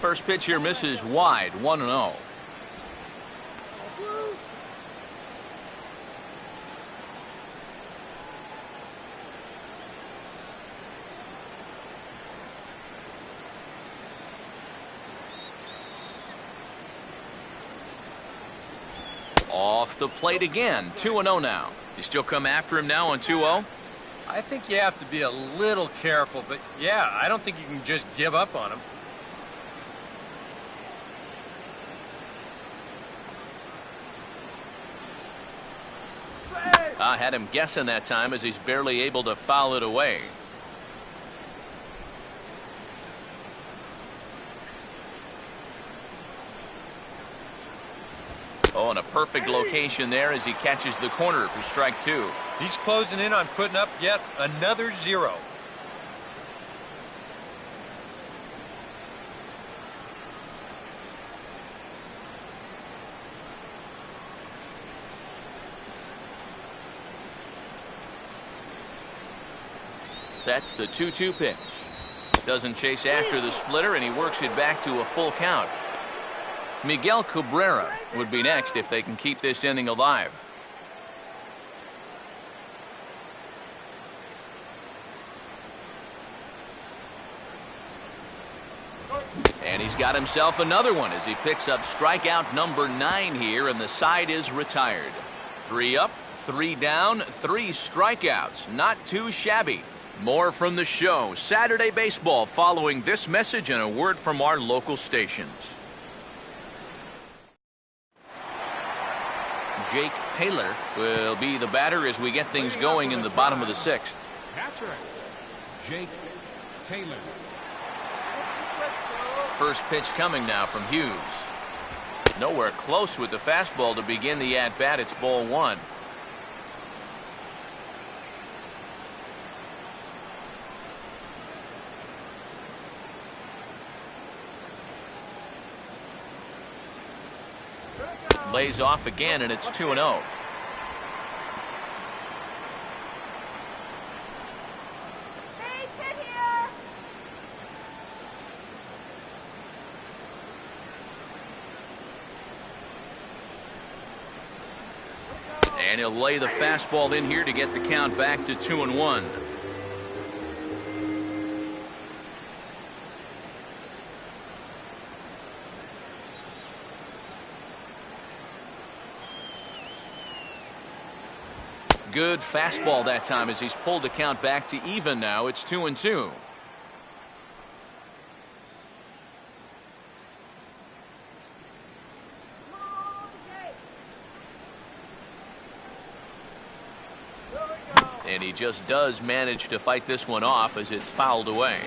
First pitch here misses wide, 1-0. Off the plate again, 2-0 now. You still come after him now on 2-0? I think you have to be a little careful, but yeah, I don't think you can just give up on him. I had him guessing that time as he's barely able to foul it away. Oh, and a perfect location there as he catches the corner for strike 2. He's closing in on putting up yet another 0. Sets the 2-2 pitch. Doesn't chase after the splitter, and he works it back to a full count. Miguel Cabrera would be next if they can keep this inning alive. And he's got himself another one as he picks up strikeout number 9 here, and the side is retired. 3 up, 3 down, 3 strikeouts. Not too shabby. More from the show, Saturday Baseball, following this message and a word from our local stations. Jake Taylor will be the batter as we get things going in the bottom of the 6th. Catcher, Jake Taylor. First pitch coming now from Hughes. Nowhere close with the fastball to begin the at-bat. It's ball 1. Lays off again, and it's 2-0. And he'll lay the fastball in here to get the count back to 2-1. Good fastball that time as he's pulled the count back to even now. It's 2-2. And he just does manage to fight this one off as it's fouled away.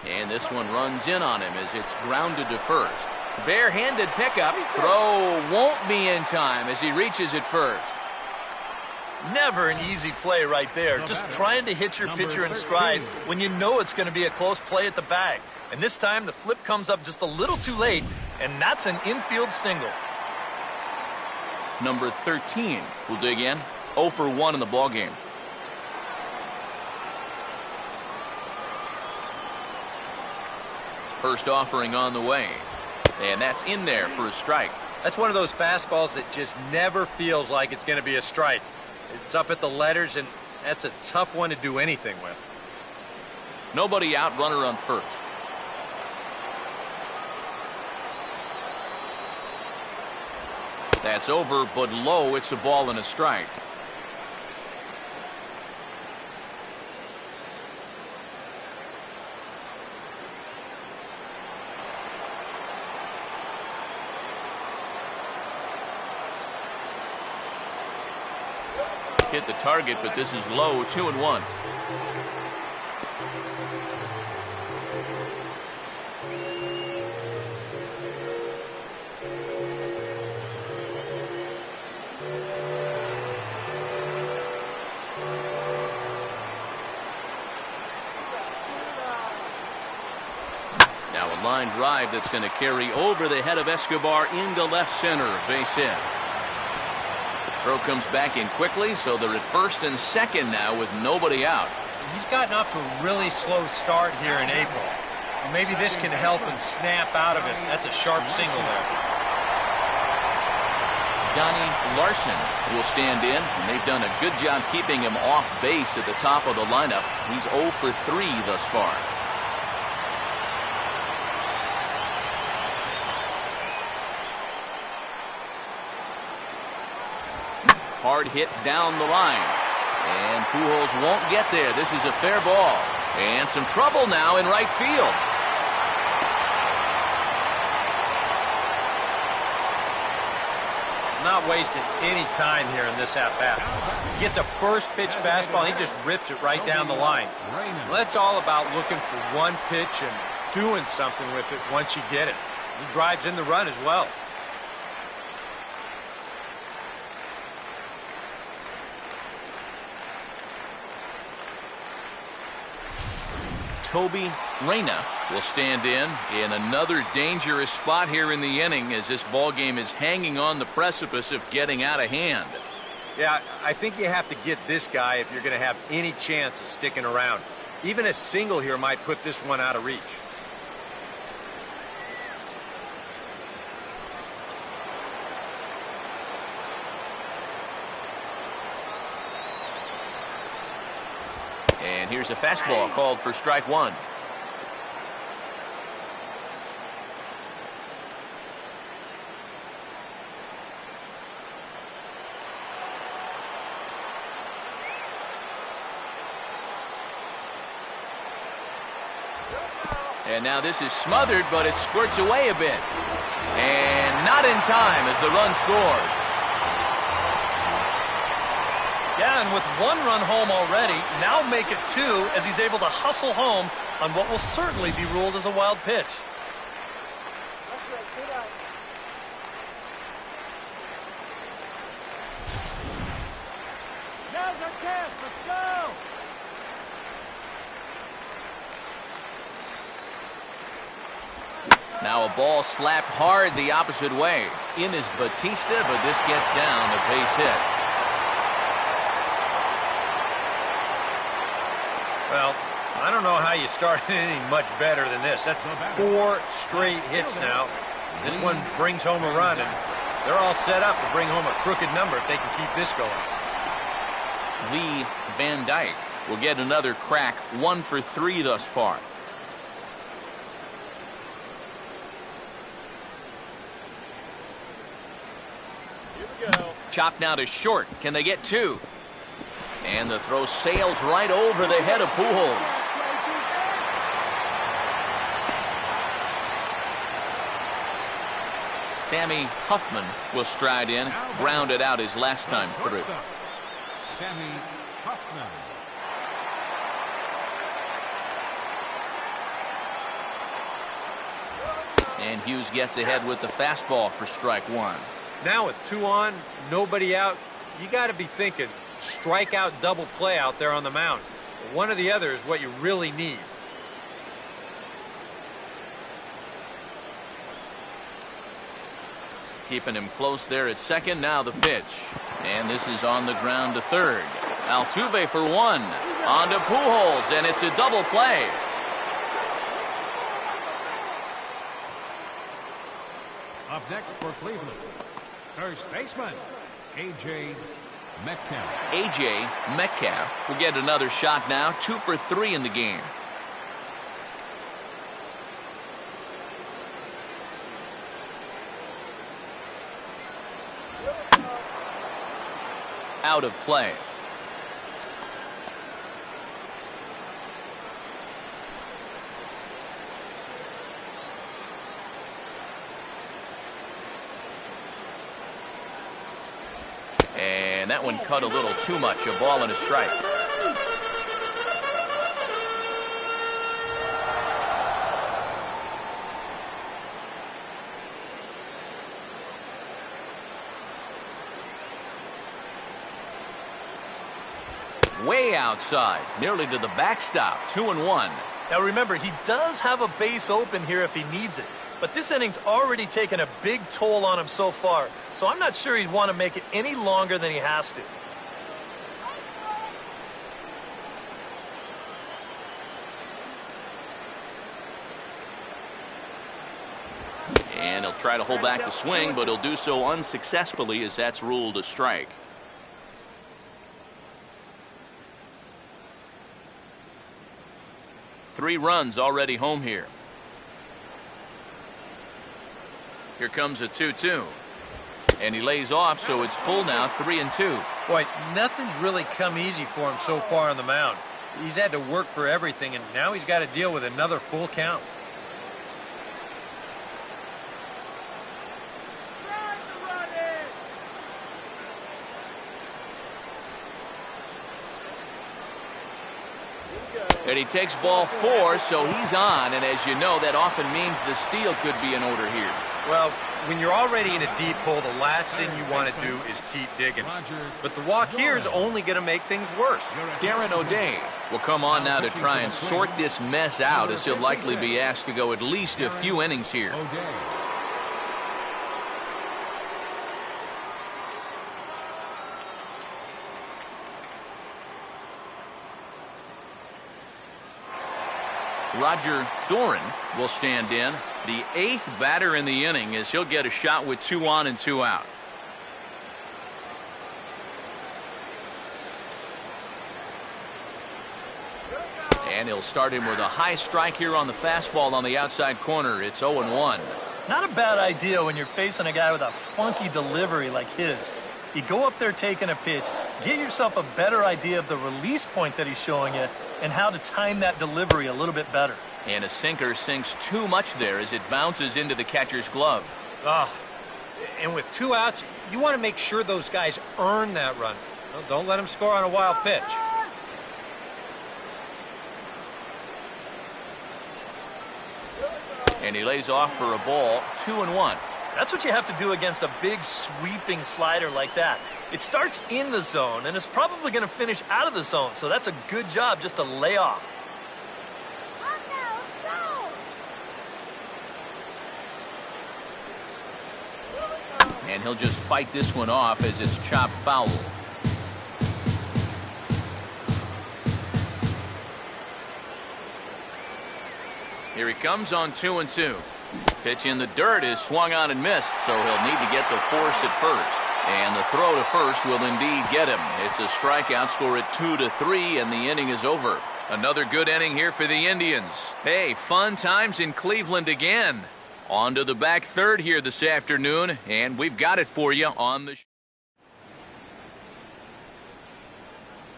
And this one runs in on him as it's grounded to first. Barehanded pickup. Throw won't be in time as he reaches it first. Never an easy play right there. Just trying to hit your pitcher in stride when you know it's going to be a close play at the bag. And this time the flip comes up just a little too late, and that's an infield single. Number 13 will dig in. 0 for 1 in the ballgame. First offering on the way. And that's in there for a strike. That's one of those fastballs that just never feels like it's going to be a strike. It's up at the letters, and that's a tough one to do anything with. Nobody out, runner on first. That's over, but low. It's a ball and a strike. Hit the target, but this is low. 2-1. Now a line drive that's going to carry over the head of Escobar into left center. Base hit. Throw comes back in quickly, so they're at first and second now with nobody out. He's gotten off to a really slow start here in April. And maybe this can help him snap out of it. That's a sharp single there. Donnie Larson will stand in, and they've done a good job keeping him off base at the top of the lineup. He's 0 for 3 thus far. Hard hit down the line. And Pujols won't get there. This is a fair ball. And some trouble now in right field. Not wasting any time here in this at-bat. He gets a first pitch fastball, and he just rips it right down the line. Well, it's all about looking for one pitch and doing something with it once you get it. He drives in the run as well. Toby Reyna will stand in another dangerous spot here in the inning as this ball game is hanging on the precipice of getting out of hand. Yeah, I think you have to get this guy if you're going to have any chance of sticking around. Even a single here might put this one out of reach. And here's a fastball called for strike one. And now this is smothered, but it squirts away a bit. And not in time as the run scores. Yeah, and with one run home already, now make it two as he's able to hustle home on what will certainly be ruled as a wild pitch. Now's our chance. Let's go. Now a ball slapped hard the opposite way. In is Batista, but this gets down a base hit. Well, I don't know how you start anything much better than this. That's 4 straight hits now. This one brings home a run, and they're all set up to bring home a crooked number if they can keep this going. Lee Van Dyke will get another crack, 1 for 3 thus far. Chop now to short. Can they get 2? And the throw sails right over the head of Pujols. Sammy Huffman will stride in, grounded out his last time through. Sammy Huffman. And Hughes gets ahead with the fastball for strike one. Now with 2 on, nobody out, you got to be thinking strikeout double play out there on the mound. One or the other is what you really need. Keeping him close there at second. Now the pitch. And this is on the ground to third. Altuve for 1. On to Pujols, and it's a double play. Up next for Cleveland, first baseman, A.J. Metcalf. A.J. Metcalf will get another shot now. 2 for 3 in the game. Out of play. And that one cut a little too much. A ball and a strike. Way outside, nearly to the backstop. 2-1. Now remember, he does have a base open here if he needs it. But this inning's already taken a big toll on him so far. So I'm not sure he'd want to make it any longer than he has to. And he'll try to hold back the swing, but he'll do so unsuccessfully as that's ruled a strike. Three runs already home here. Here comes a 2-2. And he lays off, so it's full now, 3-2. Boy, nothing's really come easy for him so far on the mound. He's had to work for everything, and now he's got to deal with another full count. And he takes ball 4, so he's on. And as you know, that often means the steal could be in order here. Well, when you're already in a deep hole, the last thing you want to do is keep digging. But the walk here is only going to make things worse. Darren O'Day will come on now to try and sort this mess out, as he'll likely be asked to go at least a few innings here. Roger Doran will stand in, the 8th batter in the inning, as he'll get a shot with 2 on and 2 out. And he'll start him with a high strike here on the fastball on the outside corner. It's 0-1. Not a bad idea when you're facing a guy with a funky delivery like his. You go up there taking a pitch, get yourself a better idea of the release point that he's showing you and how to time that delivery a little bit better. And a sinker sinks too much there as it bounces into the catcher's glove. And with 2 outs, you want to make sure those guys earn that run. Well, don't let them score on a wild pitch. And he lays off for a ball, 2-1. That's what you have to do against a big sweeping slider like that. It starts in the zone and is probably going to finish out of the zone, so that's a good job just to lay off. And he'll just fight this one off as it's chopped foul. Here he comes on 2-2. Pitch in the dirt is swung on and missed, so he'll need to get the force at first. And the throw to first will indeed get him. It's a strikeout, score at 2-3, and the inning is over. Another good inning here for the Indians. Hey, fun times in Cleveland again. On to the back third here this afternoon, and we've got it for you on the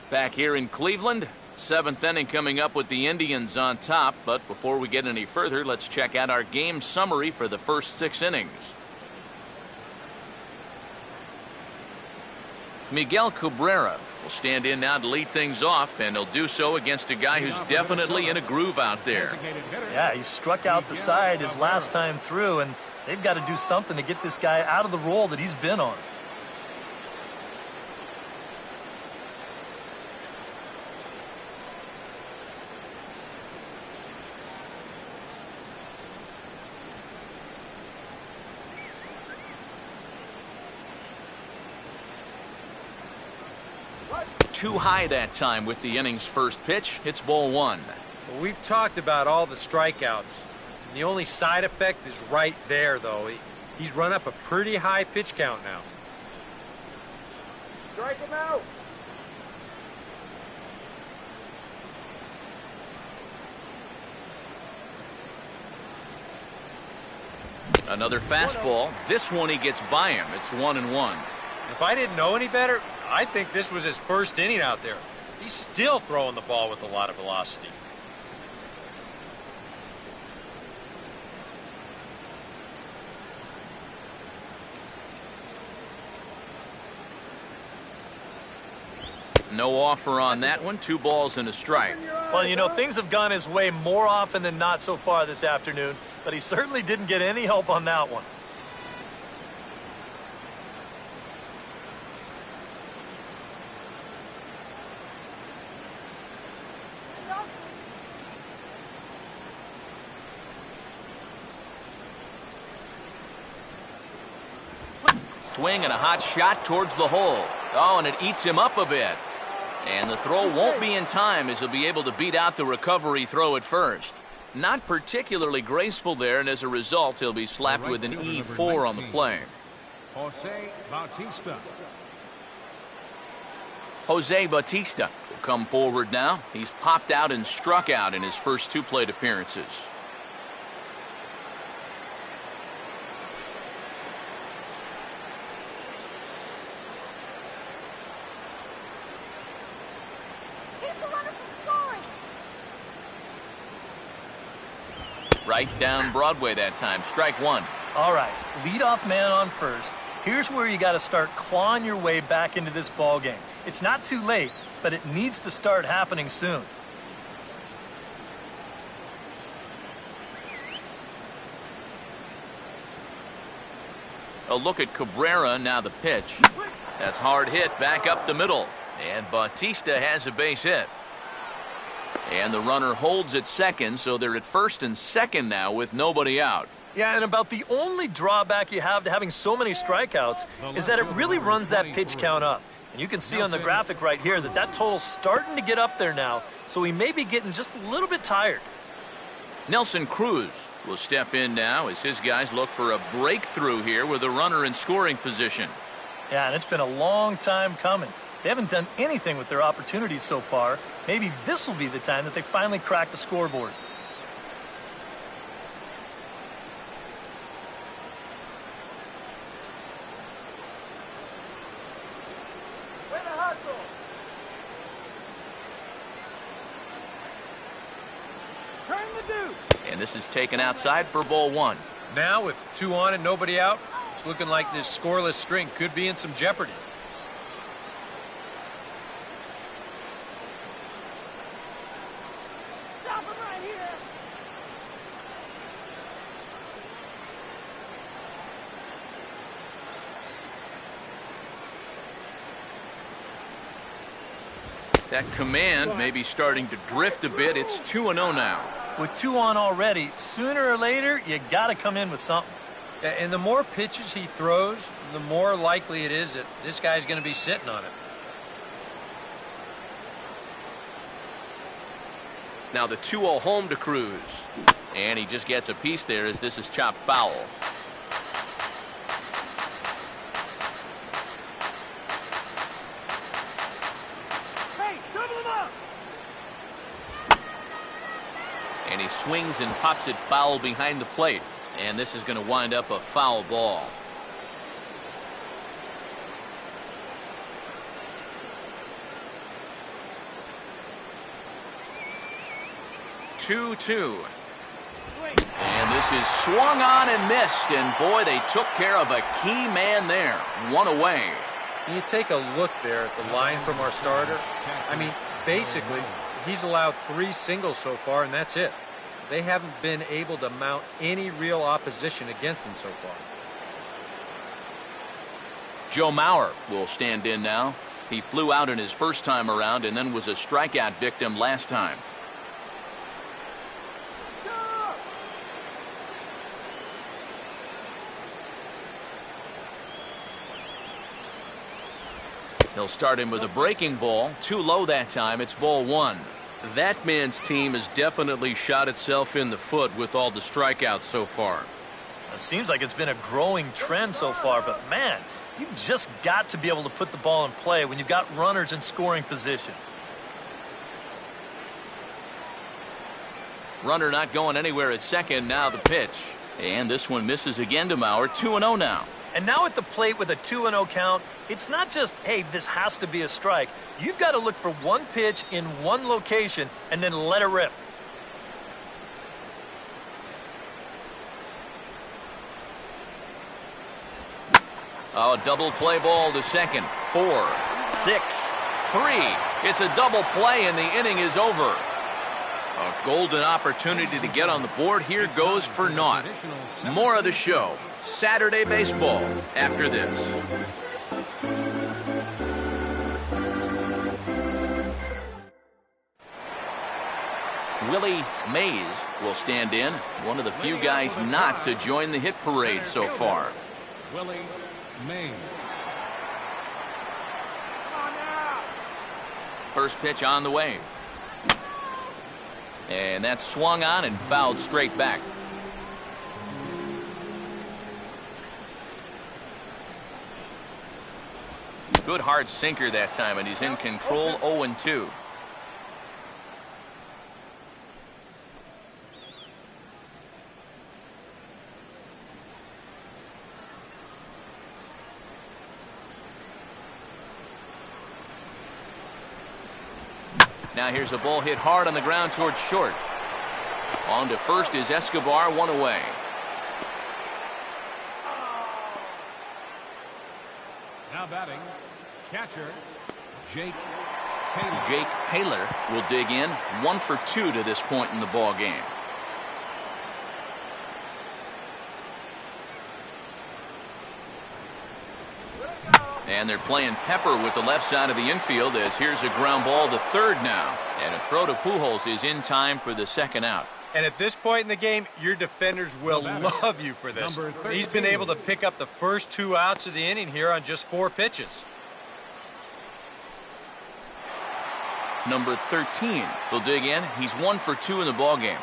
back here in Cleveland. 7th inning coming up with the Indians on top, but before we get any further, let's check out our game summary for the first 6 innings. Miguel Cabrera will stand in now to lead things off, and he'll do so against a guy who's definitely in a groove out there. Yeah, he struck out the side his last time through, and they've got to do something to get this guy out of the role that he's been on. Too high that time with the inning's first pitch. It's ball 1. Well, we've talked about all the strikeouts. The only side effect is right there, though. He's run up a pretty high pitch count now. Strike him out. Another fastball. This one he gets by him. It's 1-1. If I didn't know any better, I think this was his first inning out there. He's still throwing the ball with a lot of velocity. No offer on that one. 2 balls and a strike. Well, you know, things have gone his way more often than not so far this afternoon, but he certainly didn't get any help on that one. Swing and a hot shot towards the hole. Oh, and it eats him up a bit. And the throw won't be in time as he'll be able to beat out the recovery throw at first. Not particularly graceful there, and as a result, he'll be slapped with an E4 on the play. Jose Bautista. Jose Bautista will come forward now. He's popped out and struck out in his first 2 plate appearances. Right down Broadway that time. Strike 1. All right, leadoff man on first. Here's where you got to start clawing your way back into this ball game. It's not too late, but it needs to start happening soon. A look at Cabrera, now the pitch. That's hard hit back up the middle. And Bautista has a base hit. And the runner holds at second, so they're at first and second now with nobody out. Yeah, and about the only drawback you have to having so many strikeouts is that it really runs that pitch count up. And you can see on the graphic right here that total's starting to get up there now, so he may be getting just a little bit tired. Nelson Cruz will step in now as his guys look for a breakthrough here with a runner in scoring position. Yeah, and it's been a long time coming. They haven't done anything with their opportunities so far. Maybe this will be the time that they finally crack the scoreboard. And this is taken outside for ball one. Now with 2 on and nobody out, it's looking like this scoreless string could be in some jeopardy. Stop him right here. That command may be starting to drift a bit. It's 2-0 now. With 2 on already, sooner or later, you got to come in with something. And the more pitches he throws, the more likely it is that this guy's going to be sitting on it. Now the 2-0 home to Cruz. And he just gets a piece there as this is chopped foul. Hey, double him up. And he swings and pops it foul behind the plate. And this is going to wind up a foul ball. Two. And this is swung on and missed. And boy, they took care of a key man there. One away. You take a look there at the line from our starter. I mean, basically, he's allowed 3 singles so far, and that's it. They haven't been able to mount any real opposition against him so far. Joe Mauer will stand in now. He flew out in his first time around and then was a strikeout victim last time. He'll start him with a breaking ball. Too low that time. It's ball one. That man's team has definitely shot itself in the foot with all the strikeouts so far. It seems like it's been a growing trend so far, but man, you've just got to be able to put the ball in play when you've got runners in scoring position. Runner not going anywhere at second. Now the pitch. And this one misses again to Mauer. 2-0 now. And now at the plate with a 2-0 count, it's not just, hey, this has to be a strike. You've got to look for one pitch in one location and then let it rip. Oh, double play ball to second. 4, 6, 3. It's a double play and the inning is over. A golden opportunity to get on the board here goes for naught. More of the show, Saturday Baseball, after this. Willie Mays will stand in, one of the few guys not to join the hit parade so far. Willie Mays. First pitch on the way. And that's swung on and fouled straight back. Good hard sinker that time, and he's in control. 0-2. Now here's a ball hit hard on the ground towards short. On to first is Escobar, 1 away. Now batting, catcher Jake Taylor. Jake Taylor will dig in. 1 for 2 to this point in the ball game. And they're playing pepper with the left side of the infield as here's a ground ball to third now. And a throw to Pujols is in time for the second out. And at this point in the game, your defenders will love you for this. He's been able to pick up the first 2 outs of the inning here on just 4 pitches. Number 13 will dig in. He's 1 for 2 in the ballgame.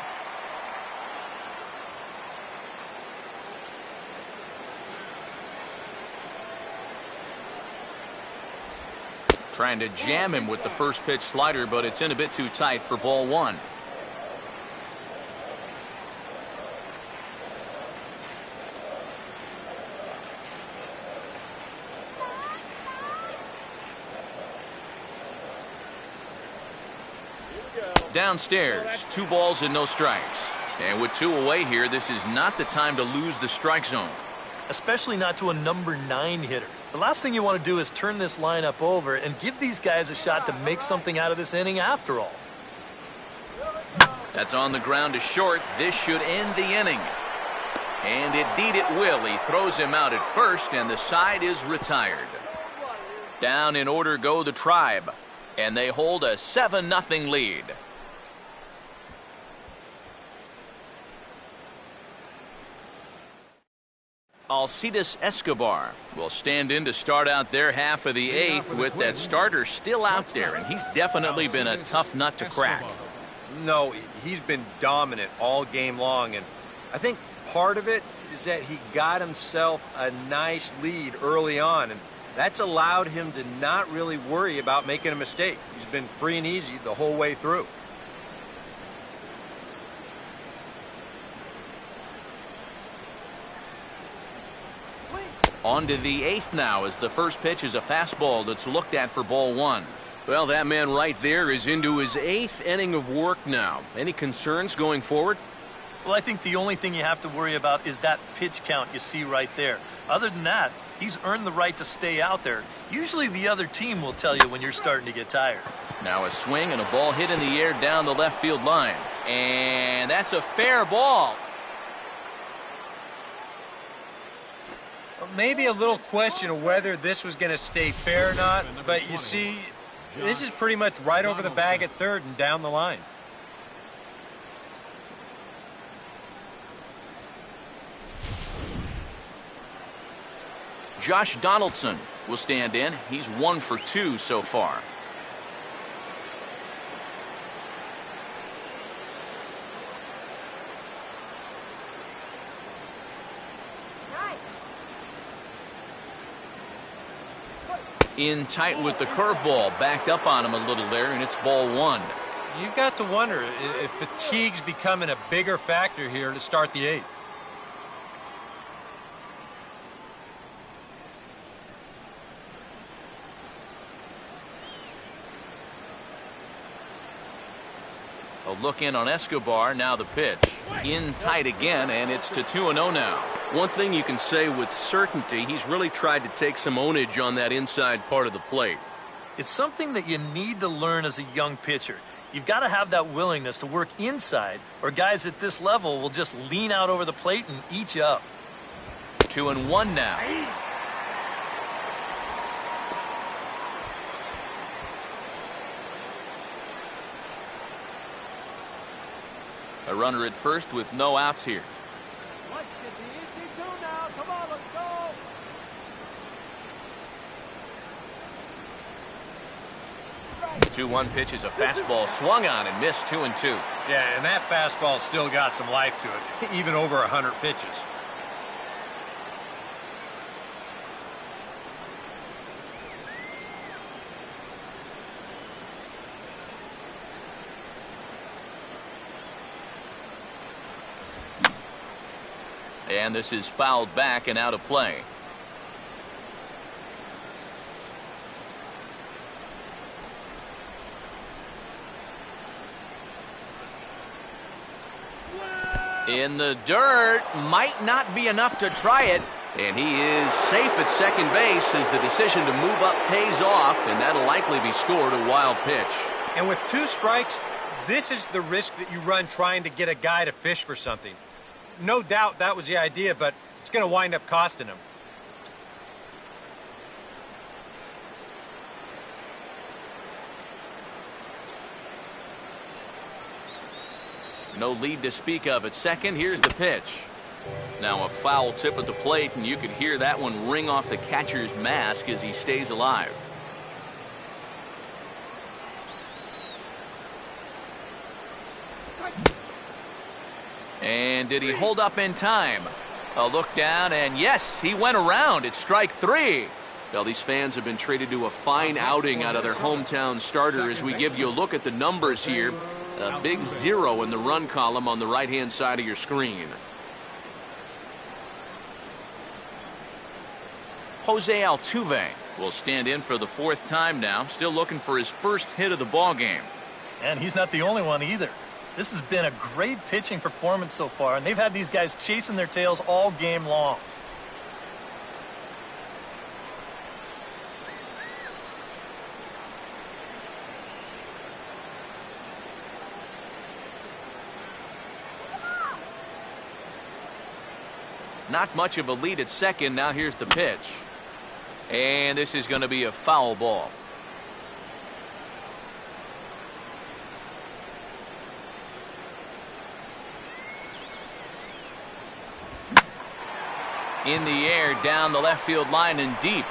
Trying to jam him with the first pitch slider, but it's in a bit too tight for ball 1. Downstairs, 2 balls and no strikes. And with 2 away here, this is not the time to lose the strike zone. Especially not to a number 9 hitter. The last thing you want to do is turn this lineup over and give these guys a shot to make something out of this inning after all. That's on the ground to short. This should end the inning. And indeed it will. He throws him out at first, and the side is retired. Down in order go the Tribe, and they hold a 7-0 lead. Alcides Escobar will stand in to start out their half of the 8th with that starter still out there, and he's definitely been a tough nut to crack. No, he's been dominant all game long, and I think part of it is that he got himself a nice lead early on, and that's allowed him to not really worry about making a mistake. He's been free and easy the whole way through. On to the 8th now as the first pitch is a fastball that's looked at for ball 1. Well, that man right there is into his 8th inning of work now. Any concerns going forward? Well, I think the only thing you have to worry about is that pitch count you see right there. Other than that, he's earned the right to stay out there. Usually the other team will tell you when you're starting to get tired. Now a swing and a ball hit in the air down the left field line. And that's a fair ball. Maybe a little question of whether this was going to stay fair or not, but you see, this is pretty much right over the bag at third and down the line. Josh Donaldson will stand in. He's 1 for 2 so far. In tight with the curveball, backed up on him a little there, and it's ball 1. You've got to wonder if fatigue's becoming a bigger factor here to start the 8th. A look in on Escobar, now the pitch. In tight again, and it's to 2-0 now. One thing you can say with certainty, he's really tried to take some ownage on that inside part of the plate. It's something that you need to learn as a young pitcher. You've got to have that willingness to work inside, or guys at this level will just lean out over the plate and eat you up. 2-1 now. A runner at first with no outs here. Let's get the easy 2 now. Come on, let's go. 2-1 pitch is a fastball swung on and missed. 2-2. Yeah, and that fastball still got some life to it, even over 100 pitches. And this is fouled back and out of play. In the dirt, might not be enough to try it. And he is safe at second base as the decision to move up pays off, and that'll likely be scored a wild pitch. And with 2 strikes, this is the risk that you run trying to get a guy to fish for something. No doubt that was the idea, but it's going to wind up costing him. No lead to speak of at second. Here's the pitch. Now a foul tip at the plate, and you could hear that one ring off the catcher's mask as he stays alive. And did he hold up in time? A look down, and yes, he went around. It's strike three. Well, these fans have been treated to a fine outing out of their hometown starter as we give you a look at the numbers here. A big 0 in the run column on the right-hand side of your screen. Jose Altuve will stand in for the 4th time now, still looking for his first hit of the ball game. And he's not the only one either. This has been a great pitching performance so far, and they've had these guys chasing their tails all game long. Not much of a lead at second. Now here's the pitch. And this is going to be a foul ball. In the air, down the left field line and deep.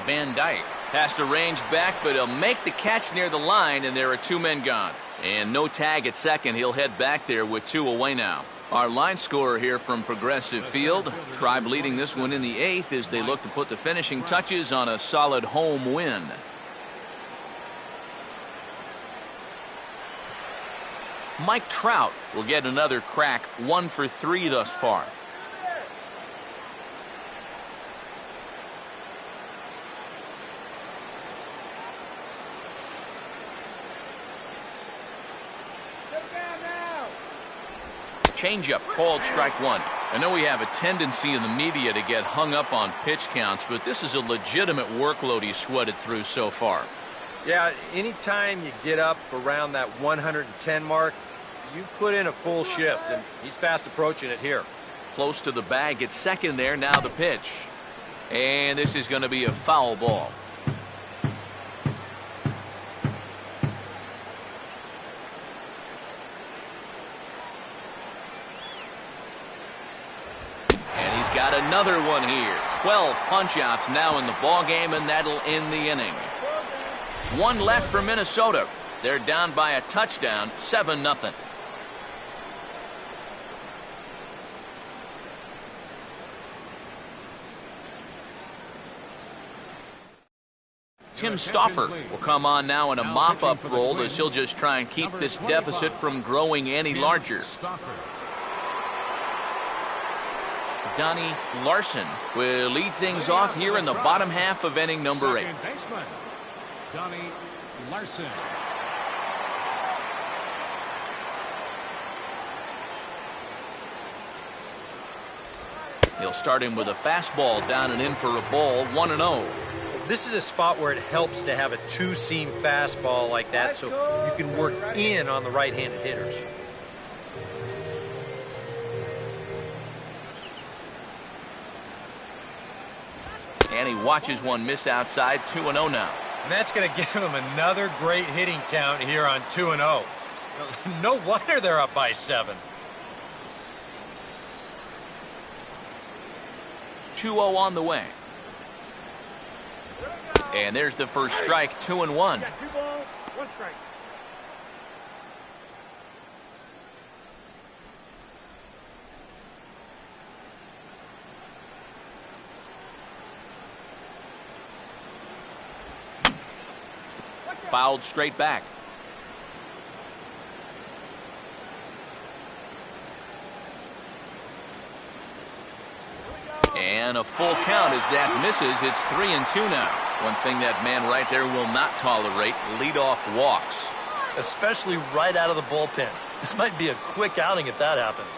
Van Dyke has to range back, but he'll make the catch near the line, and there are 2 men gone. And no tag at second. He'll head back there with 2 away now. Our line scorer here from Progressive Field. Tribe leading this one in the 8th as they look to put the finishing touches on a solid home win. Mike Trout will get another crack, 1 for 3 thus far. Changeup called strike 1. I know we have a tendency in the media to get hung up on pitch counts, but this is a legitimate workload he's sweated through so far. Yeah, anytime you get up around that 110 mark, you put in a full shift, and he's fast approaching it here. Close to the bag at second there. Now the pitch. And this is going to be a foul ball. Got another one here. 12 punch-outs now in the ball game, and that'll end the inning. 1 left for Minnesota. They're down by a touchdown, 7-0. Tim Stauffer will come on now in a mop-up role as he'll just try and keep this deficit from growing any larger. Donnie Larson will lead things off here in the bottom half of inning number 8. Donnie Larson. He'll start him with a fastball down and in for a ball, 1-0. This is a spot where it helps to have a 2-seam fastball like that so you can work in on the right-handed hitters. And he watches one miss outside, 2-0 now. And that's going to give him another great hitting count here on 2-0. No wonder they're up by 7. 2-0 on the way. And there's the first strike, 2-1. 2 balls, 1 strike. Fouled straight back. And a full count as that misses. It's 3-2 now. One thing that man right there will not tolerate, leadoff walks. Especially right out of the bullpen. This might be a quick outing if that happens.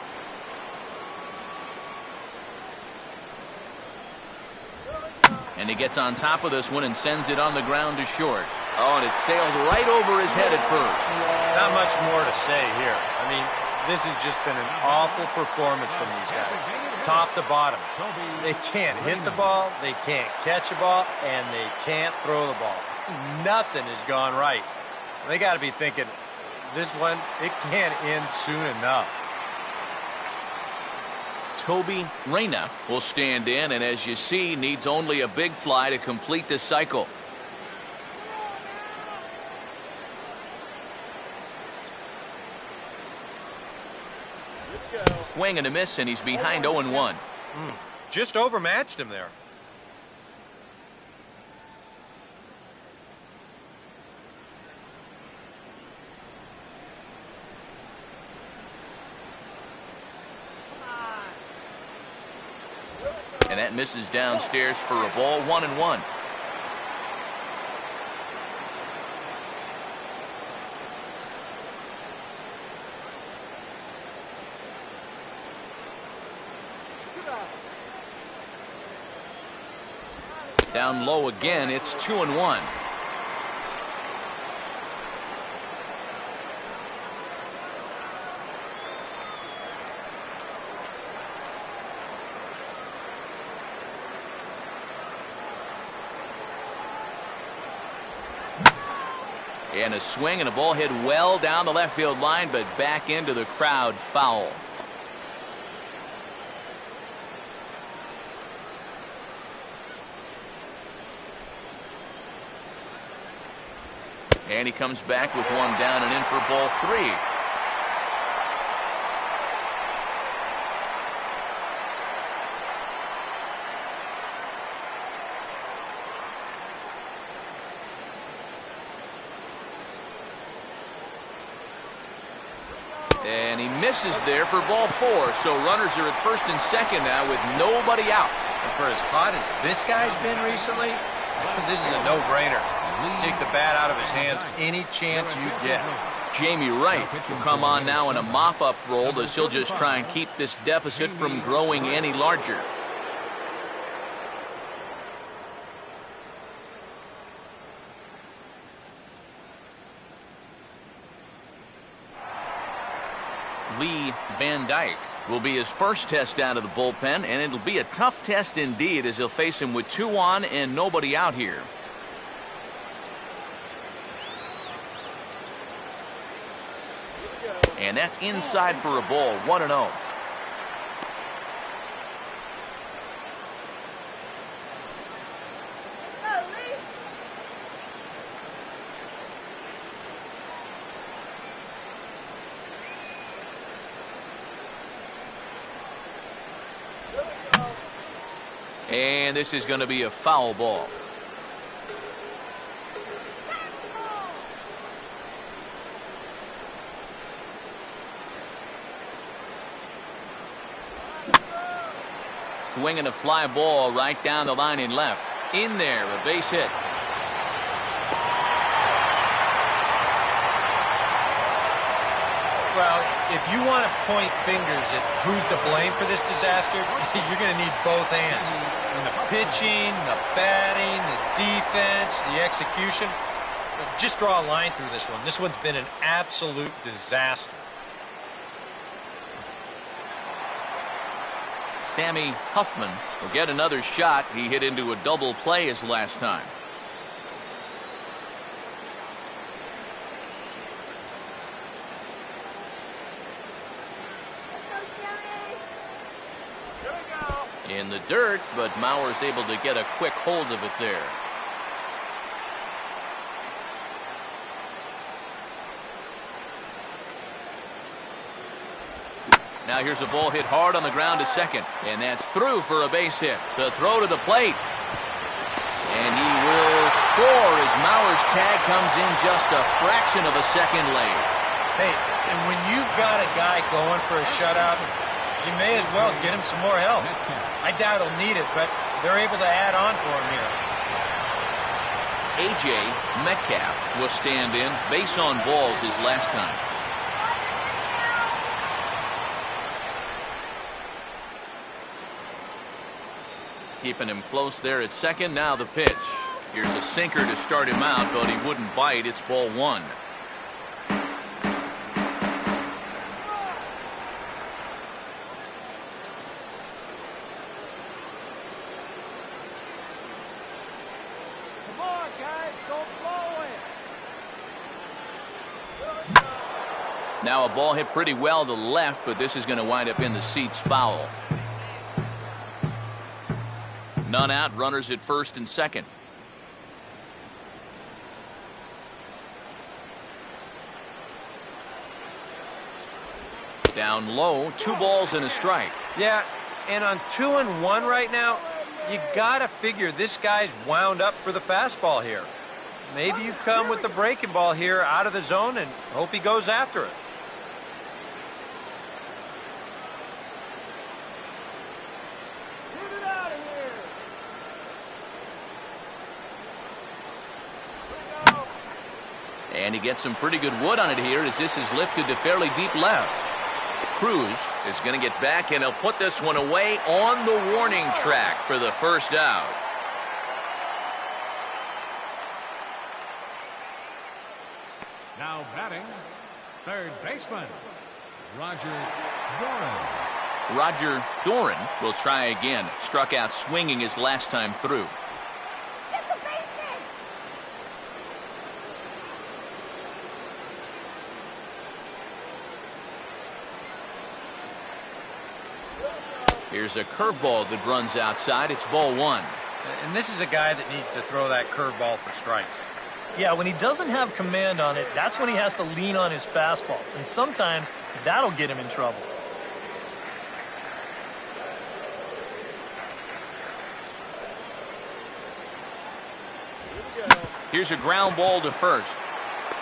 And he gets on top of this one and sends it on the ground to short. Oh, and it sailed right over his head at first. Not much more to say here. I mean, this has just been an awful performance from these guys. Top to bottom. They can't hit the ball, they can't catch the ball, and they can't throw the ball. Nothing has gone right. They got to be thinking, this one, it can't end soon enough. Toby Reyna will stand in, and as you see, needs only a big fly to complete the cycle. Swing and a miss, and he's behind 0-1. Just overmatched him there. And that misses downstairs for a ball, 1-1. Down low again, it's 2-1. And a swing and a ball hit well down the left field line, but back into the crowd, foul. And he comes back with one down and in for ball 3. And he misses there for ball 4. So runners are at first and second now with nobody out. And for as hot as this guy's been recently, this is a no-brainer. Take the bat out of his hands any chance you get. Jamie Wright will come on now in a mop-up role as he'll just try and keep this deficit from growing any larger. Lee Van Dyke will be his first test out of the bullpen, and it'll be a tough test indeed as he'll face him with 2 on and nobody out here. And that's inside for a ball, 1-0. And this is going to be a foul ball. Swinging a fly ball right down the line in left. In there, a base hit. Well, if you want to point fingers at who's to blame for this disaster, you're going to need both hands. And the pitching, the batting, the defense, the execution. Just draw a line through this one. This one's been an absolute disaster. Sammy Huffman will get another shot. He hit into a double play his last time. In the dirt, but Mauer's able to get a quick hold of it there. Now here's a ball hit hard on the ground to second, and that's through for a base hit. The throw to the plate, and he will score as Mauer's tag comes in just a fraction of a second late. Hey, and when you've got a guy going for a shutout, you may as well get him some more help. I doubt he'll need it, but they're able to add on for him here. A.J. Metcalf will stand in, base on balls his last time. Keeping him close there at second. Now the pitch. Here's a sinker to start him out, but he wouldn't bite. It's ball 1. Now a ball hit pretty well to the left, but this is going to wind up in the seats foul. None out, runners at first and second. Down low, 2 balls and a strike. Yeah, and on 2-1 right now, you gotta figure this guy's wound up for the fastball here. Maybe you come with the breaking ball here out of the zone and hope he goes after it. Get it out of here. And he gets some pretty good wood on it here as this is lifted to fairly deep left. Cruz is going to get back, and he'll put this one away on the warning track for the first out. Now batting, third baseman, Roger Doran. Roger Doran will try again. Struck out swinging his last time through. Here's a curveball that runs outside. It's ball 1. And this is a guy that needs to throw that curveball for strikes. Yeah, when he doesn't have command on it, that's when he has to lean on his fastball. And sometimes that'll get him in trouble. Here's a ground ball to first.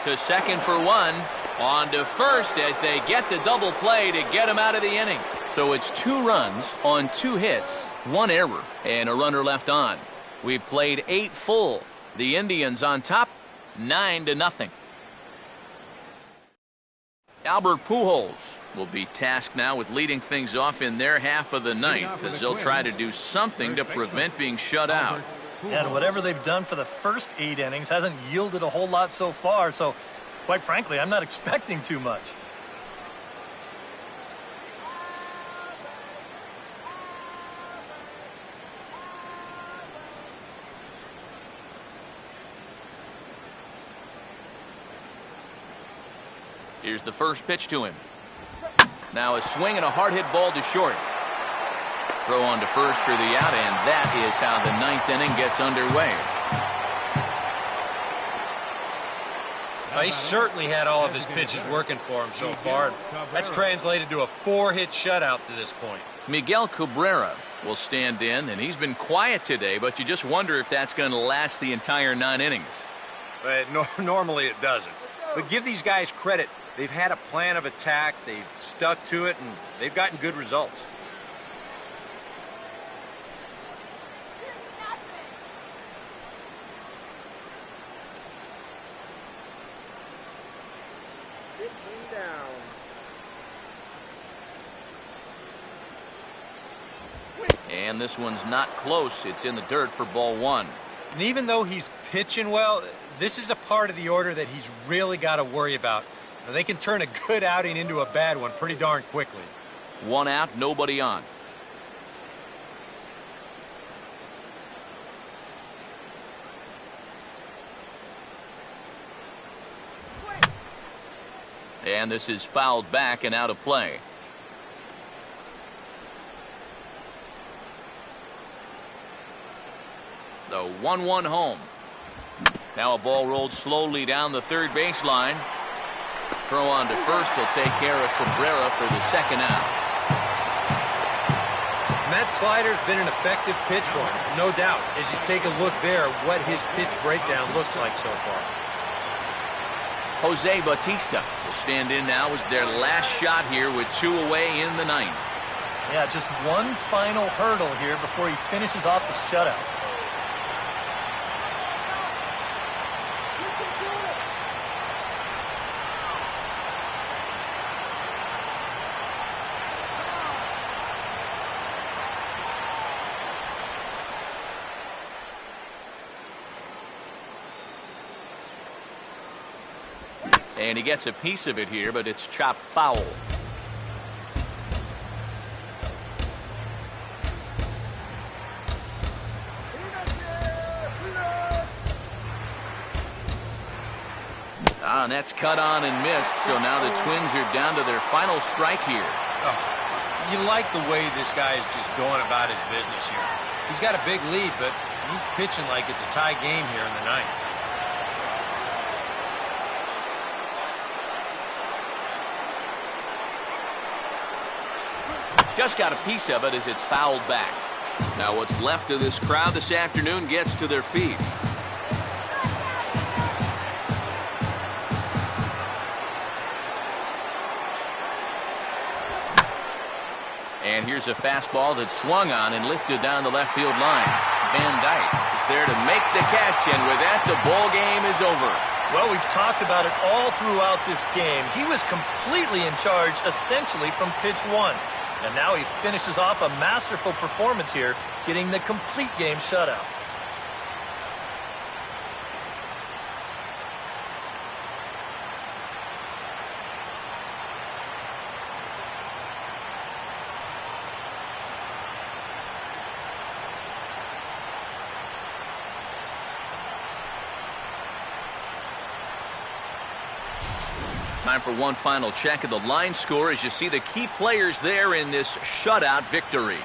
To second for 1. On to first as they get the double play to get him out of the inning. So it's 2 runs on 2 hits, 1 error, and a runner left on. We've played 8 full. The Indians on top, 9-0. Albert Pujols will be tasked now with leading things off in their half of the ninth as they'll try to do something to prevent being shut out. And whatever they've done for the first 8 innings hasn't yielded a whole lot so far, so quite frankly, I'm not expecting too much. Here's the first pitch to him. Now a swing and a hard hit ball to short. Throw on to first for the out, and that is how the 9th inning gets underway. He certainly had all of his pitches working for him so far. That's translated to a 4-hit shutout to this point. Miguel Cabrera will stand in, and he's been quiet today, but you just wonder if that's going to last the entire 9 innings. Normally it doesn't. But give these guys credit. They've had a plan of attack, they've stuck to it, and they've gotten good results. And this one's not close. It's in the dirt for ball 1. And even though he's pitching well, this is a part of the order that he's really got to worry about. Now, they can turn a good outing into a bad one pretty darn quickly. 1 out, nobody on. And this is fouled back and out of play. The 1-1 home. Now a ball rolled slowly down the third baseline. Throw on to first. He'll take care of Cabrera for the second out. That slider's been an effective pitch for him, no doubt. As you take a look there, what his pitch breakdown looks like so far. Jose Bautista will stand in now as their last shot here with 2 away in the 9th. Yeah, just one final hurdle here before he finishes off the shutout. And he gets a piece of it here, but it's chopped foul. And that's cut on and missed, so now the Twins are down to their final strike here. Oh, you like the way this guy is just going about his business here. He's got a big lead, but he's pitching like it's a tie game here in the ninth. Just got a piece of it as it's fouled back. Now what's left of this crowd this afternoon gets to their feet. And here's a fastball that swung on and lifted down the left field line. Van Dyke is there to make the catch, and with that, the ball game is over. Well, we've talked about it all throughout this game. He was completely in charge, essentially, from pitch one. And now he finishes off a masterful performance here, getting the complete game shutout. Time for one final check of the line score as you see the key players there in this shutout victory.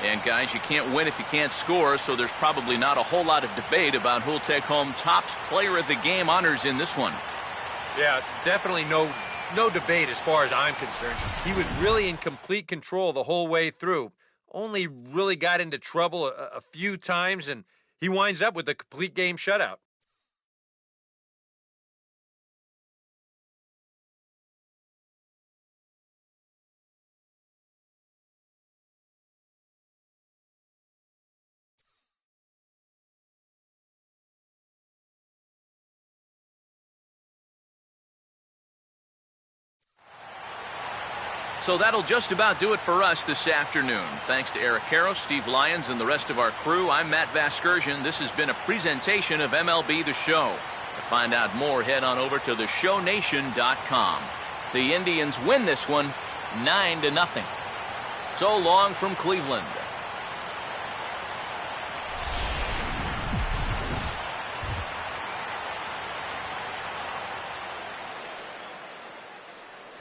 And guys, you can't win if you can't score, so there's probably not a whole lot of debate about who'll take home top player of the game honors in this one. Yeah, definitely no debate as far as I'm concerned. He was really in complete control the whole way through. Only really got into trouble a few times, and he winds up with a complete game shutout. So that'll just about do it for us this afternoon. Thanks to Eric Karros, Steve Lyons, and the rest of our crew, I'm Matt Vasgersian. This has been a presentation of MLB The Show. To find out more, head on over to theshownation.com. The Indians win this one 9-0. So long from Cleveland.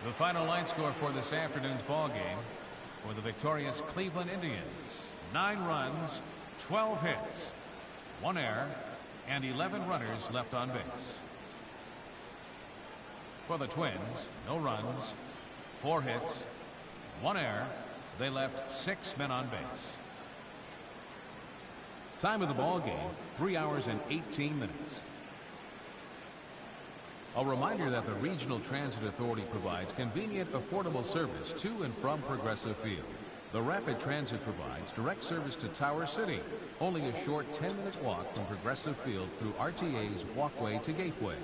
The final line score for this afternoon's ball game for the victorious Cleveland Indians: 9 runs, 12 hits, 1 error, and 11 runners left on base. For the Twins, no runs, 4 hits, 1 error. They left 6 men on base. Time of the ball game, 3 hours and 18 minutes. A reminder that the Regional Transit Authority provides convenient, affordable service to and from Progressive Field. The Rapid Transit provides direct service to Tower City, only a short 10-minute walk from Progressive Field through RTA's Walkway to Gateway.